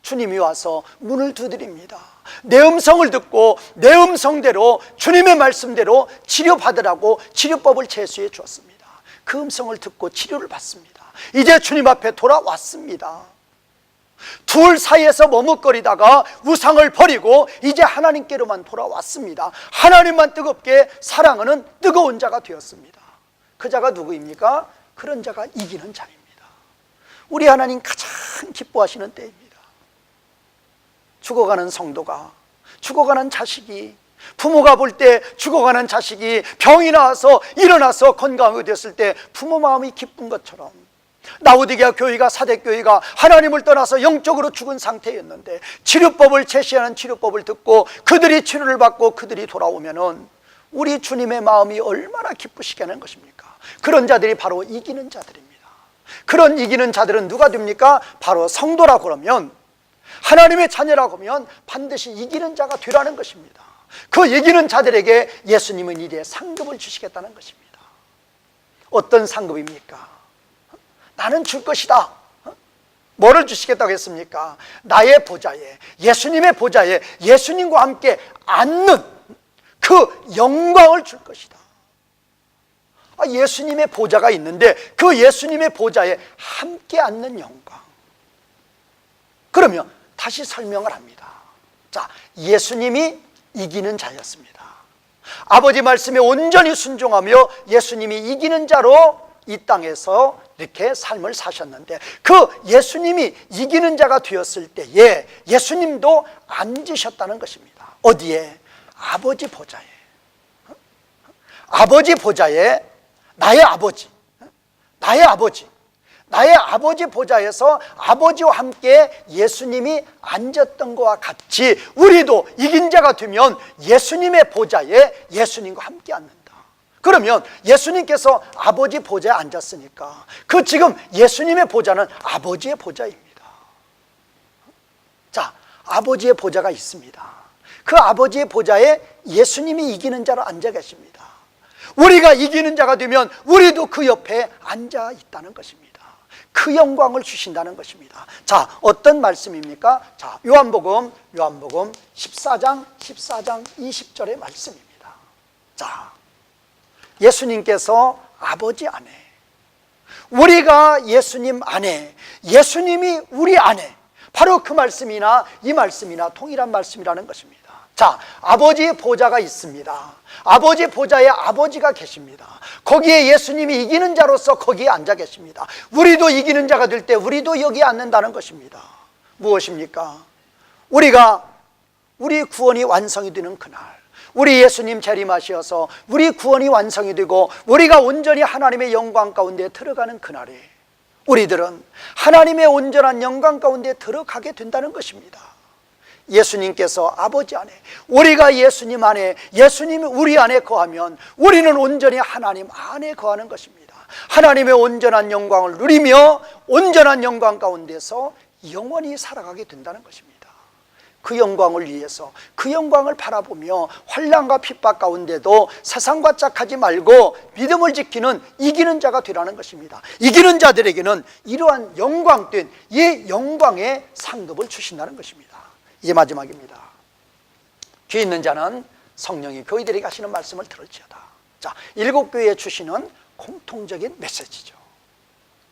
주님이 와서 문을 두드립니다. 내 음성을 듣고 내 음성대로 주님의 말씀대로 치료받으라고 치료법을 제시해 주었습니다. 그 음성을 듣고 치료를 받습니다. 이제 주님 앞에 돌아왔습니다. 둘 사이에서 머뭇거리다가 우상을 버리고 이제 하나님께로만 돌아왔습니다. 하나님만 뜨겁게 사랑하는 뜨거운 자가 되었습니다. 그 자가 누구입니까? 그런 자가 이기는 자입니다. 우리 하나님 가장 기뻐하시는 때입니다. 죽어가는 성도가, 죽어가는 자식이, 부모가 볼 때 죽어가는 자식이 병이 나와서 일어나서 건강하게 됐을 때 부모 마음이 기쁜 것처럼 라오디게아 교회가, 사대교회가 하나님을 떠나서 영적으로 죽은 상태였는데 치료법을 제시하는 치료법을 듣고 그들이 치료를 받고 그들이 돌아오면은 우리 주님의 마음이 얼마나 기쁘시게 하는 것입니까? 그런 자들이 바로 이기는 자들입니다. 그런 이기는 자들은 누가 됩니까? 바로 성도라고 그러면, 하나님의 자녀라고 하면 반드시 이기는 자가 되라는 것입니다. 그 이기는 자들에게 예수님은 이제 상급을 주시겠다는 것입니다. 어떤 상급입니까? 나는 줄 것이다. 뭐를 주시겠다고 했습니까? 나의 보좌에, 예수님의 보좌에 예수님과 함께 앉는 그 영광을 줄 것이다. 예수님의 보좌가 있는데 그 예수님의 보좌에 함께 앉는 영광. 그러면 다시 설명을 합니다. 자, 예수님이 이기는 자였습니다. 아버지 말씀에 온전히 순종하며 예수님이 이기는 자로 이 땅에서 이렇게 삶을 사셨는데 그 예수님이 이기는 자가 되었을 때에 예수님도 앉으셨다는 것입니다. 어디에? 아버지 보좌에. 아버지 보좌에 나의 아버지 보좌에서 아버지와 함께 예수님이 앉았던 것과 같이 우리도 이긴 자가 되면 예수님의 보좌에 예수님과 함께 앉는다. 그러면 예수님께서 아버지 보좌에 앉았으니까 그 지금 예수님의 보좌는 아버지의 보좌입니다. 자, 아버지의 보좌가 있습니다. 그 아버지의 보좌에 예수님이 이기는 자로 앉아 계십니다. 우리가 이기는 자가 되면 우리도 그 옆에 앉아 있다는 것입니다. 그 영광을 주신다는 것입니다. 자, 어떤 말씀입니까? 자, 요한복음 14장 20절의 말씀입니다. 자, 예수님께서 아버지 안에, 우리가 예수님 안에, 예수님이 우리 안에, 바로 그 말씀이나 이 말씀이나 동일한 말씀이라는 것입니다. 자, 아버지의 보좌가 있습니다. 아버지 보좌에 아버지가 계십니다. 거기에 예수님이 이기는 자로서 거기에 앉아 계십니다. 우리도 이기는 자가 될 때 우리도 여기에 앉는다는 것입니다. 무엇입니까? 우리 구원이 완성이 되는 그날, 우리 예수님 재림하셔서 우리 구원이 완성이 되고 우리가 온전히 하나님의 영광 가운데 들어가는 그날에 우리들은 하나님의 온전한 영광 가운데 들어가게 된다는 것입니다. 예수님께서 아버지 안에, 우리가 예수님 안에, 예수님이 우리 안에 거하면 우리는 온전히 하나님 안에 거하는 것입니다. 하나님의 온전한 영광을 누리며 온전한 영광 가운데서 영원히 살아가게 된다는 것입니다. 그 영광을 위해서, 그 영광을 바라보며 환난과 핍박 가운데도 세상과 짝하지 말고 믿음을 지키는 이기는 자가 되라는 것입니다. 이기는 자들에게는 이러한 영광된 이 영광의 상급을 주신다는 것입니다. 이제 마지막입니다. 귀 있는 자는 성령이 교회들에게 하시는 말씀을 들을지어다. 자, 7교회에 주시는 공통적인 메시지죠.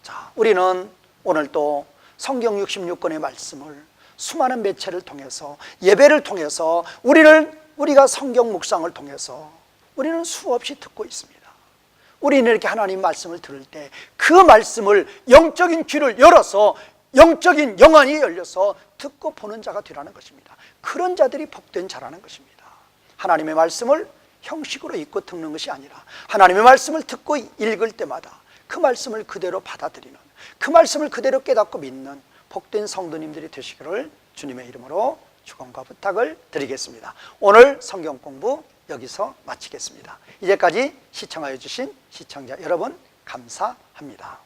자, 우리는 오늘 또 성경 66권의 말씀을 수많은 매체를 통해서, 예배를 통해서, 우리가 성경 묵상을 통해서 우리는 수없이 듣고 있습니다. 우리는 이렇게 하나님 말씀을 들을 때 그 말씀을 영적인 귀를 열어서, 영적인 영안이 열려서 듣고 보는 자가 되라는 것입니다. 그런 자들이 복된 자라는 것입니다. 하나님의 말씀을 형식으로 읽고 듣는 것이 아니라 하나님의 말씀을 듣고 읽을 때마다 그 말씀을 그대로 받아들이는, 그 말씀을 그대로 깨닫고 믿는 복된 성도님들이 되시기를 주님의 이름으로 축원과 부탁을 드리겠습니다. 오늘 성경 공부 여기서 마치겠습니다. 이제까지 시청하여 주신 시청자 여러분 감사합니다.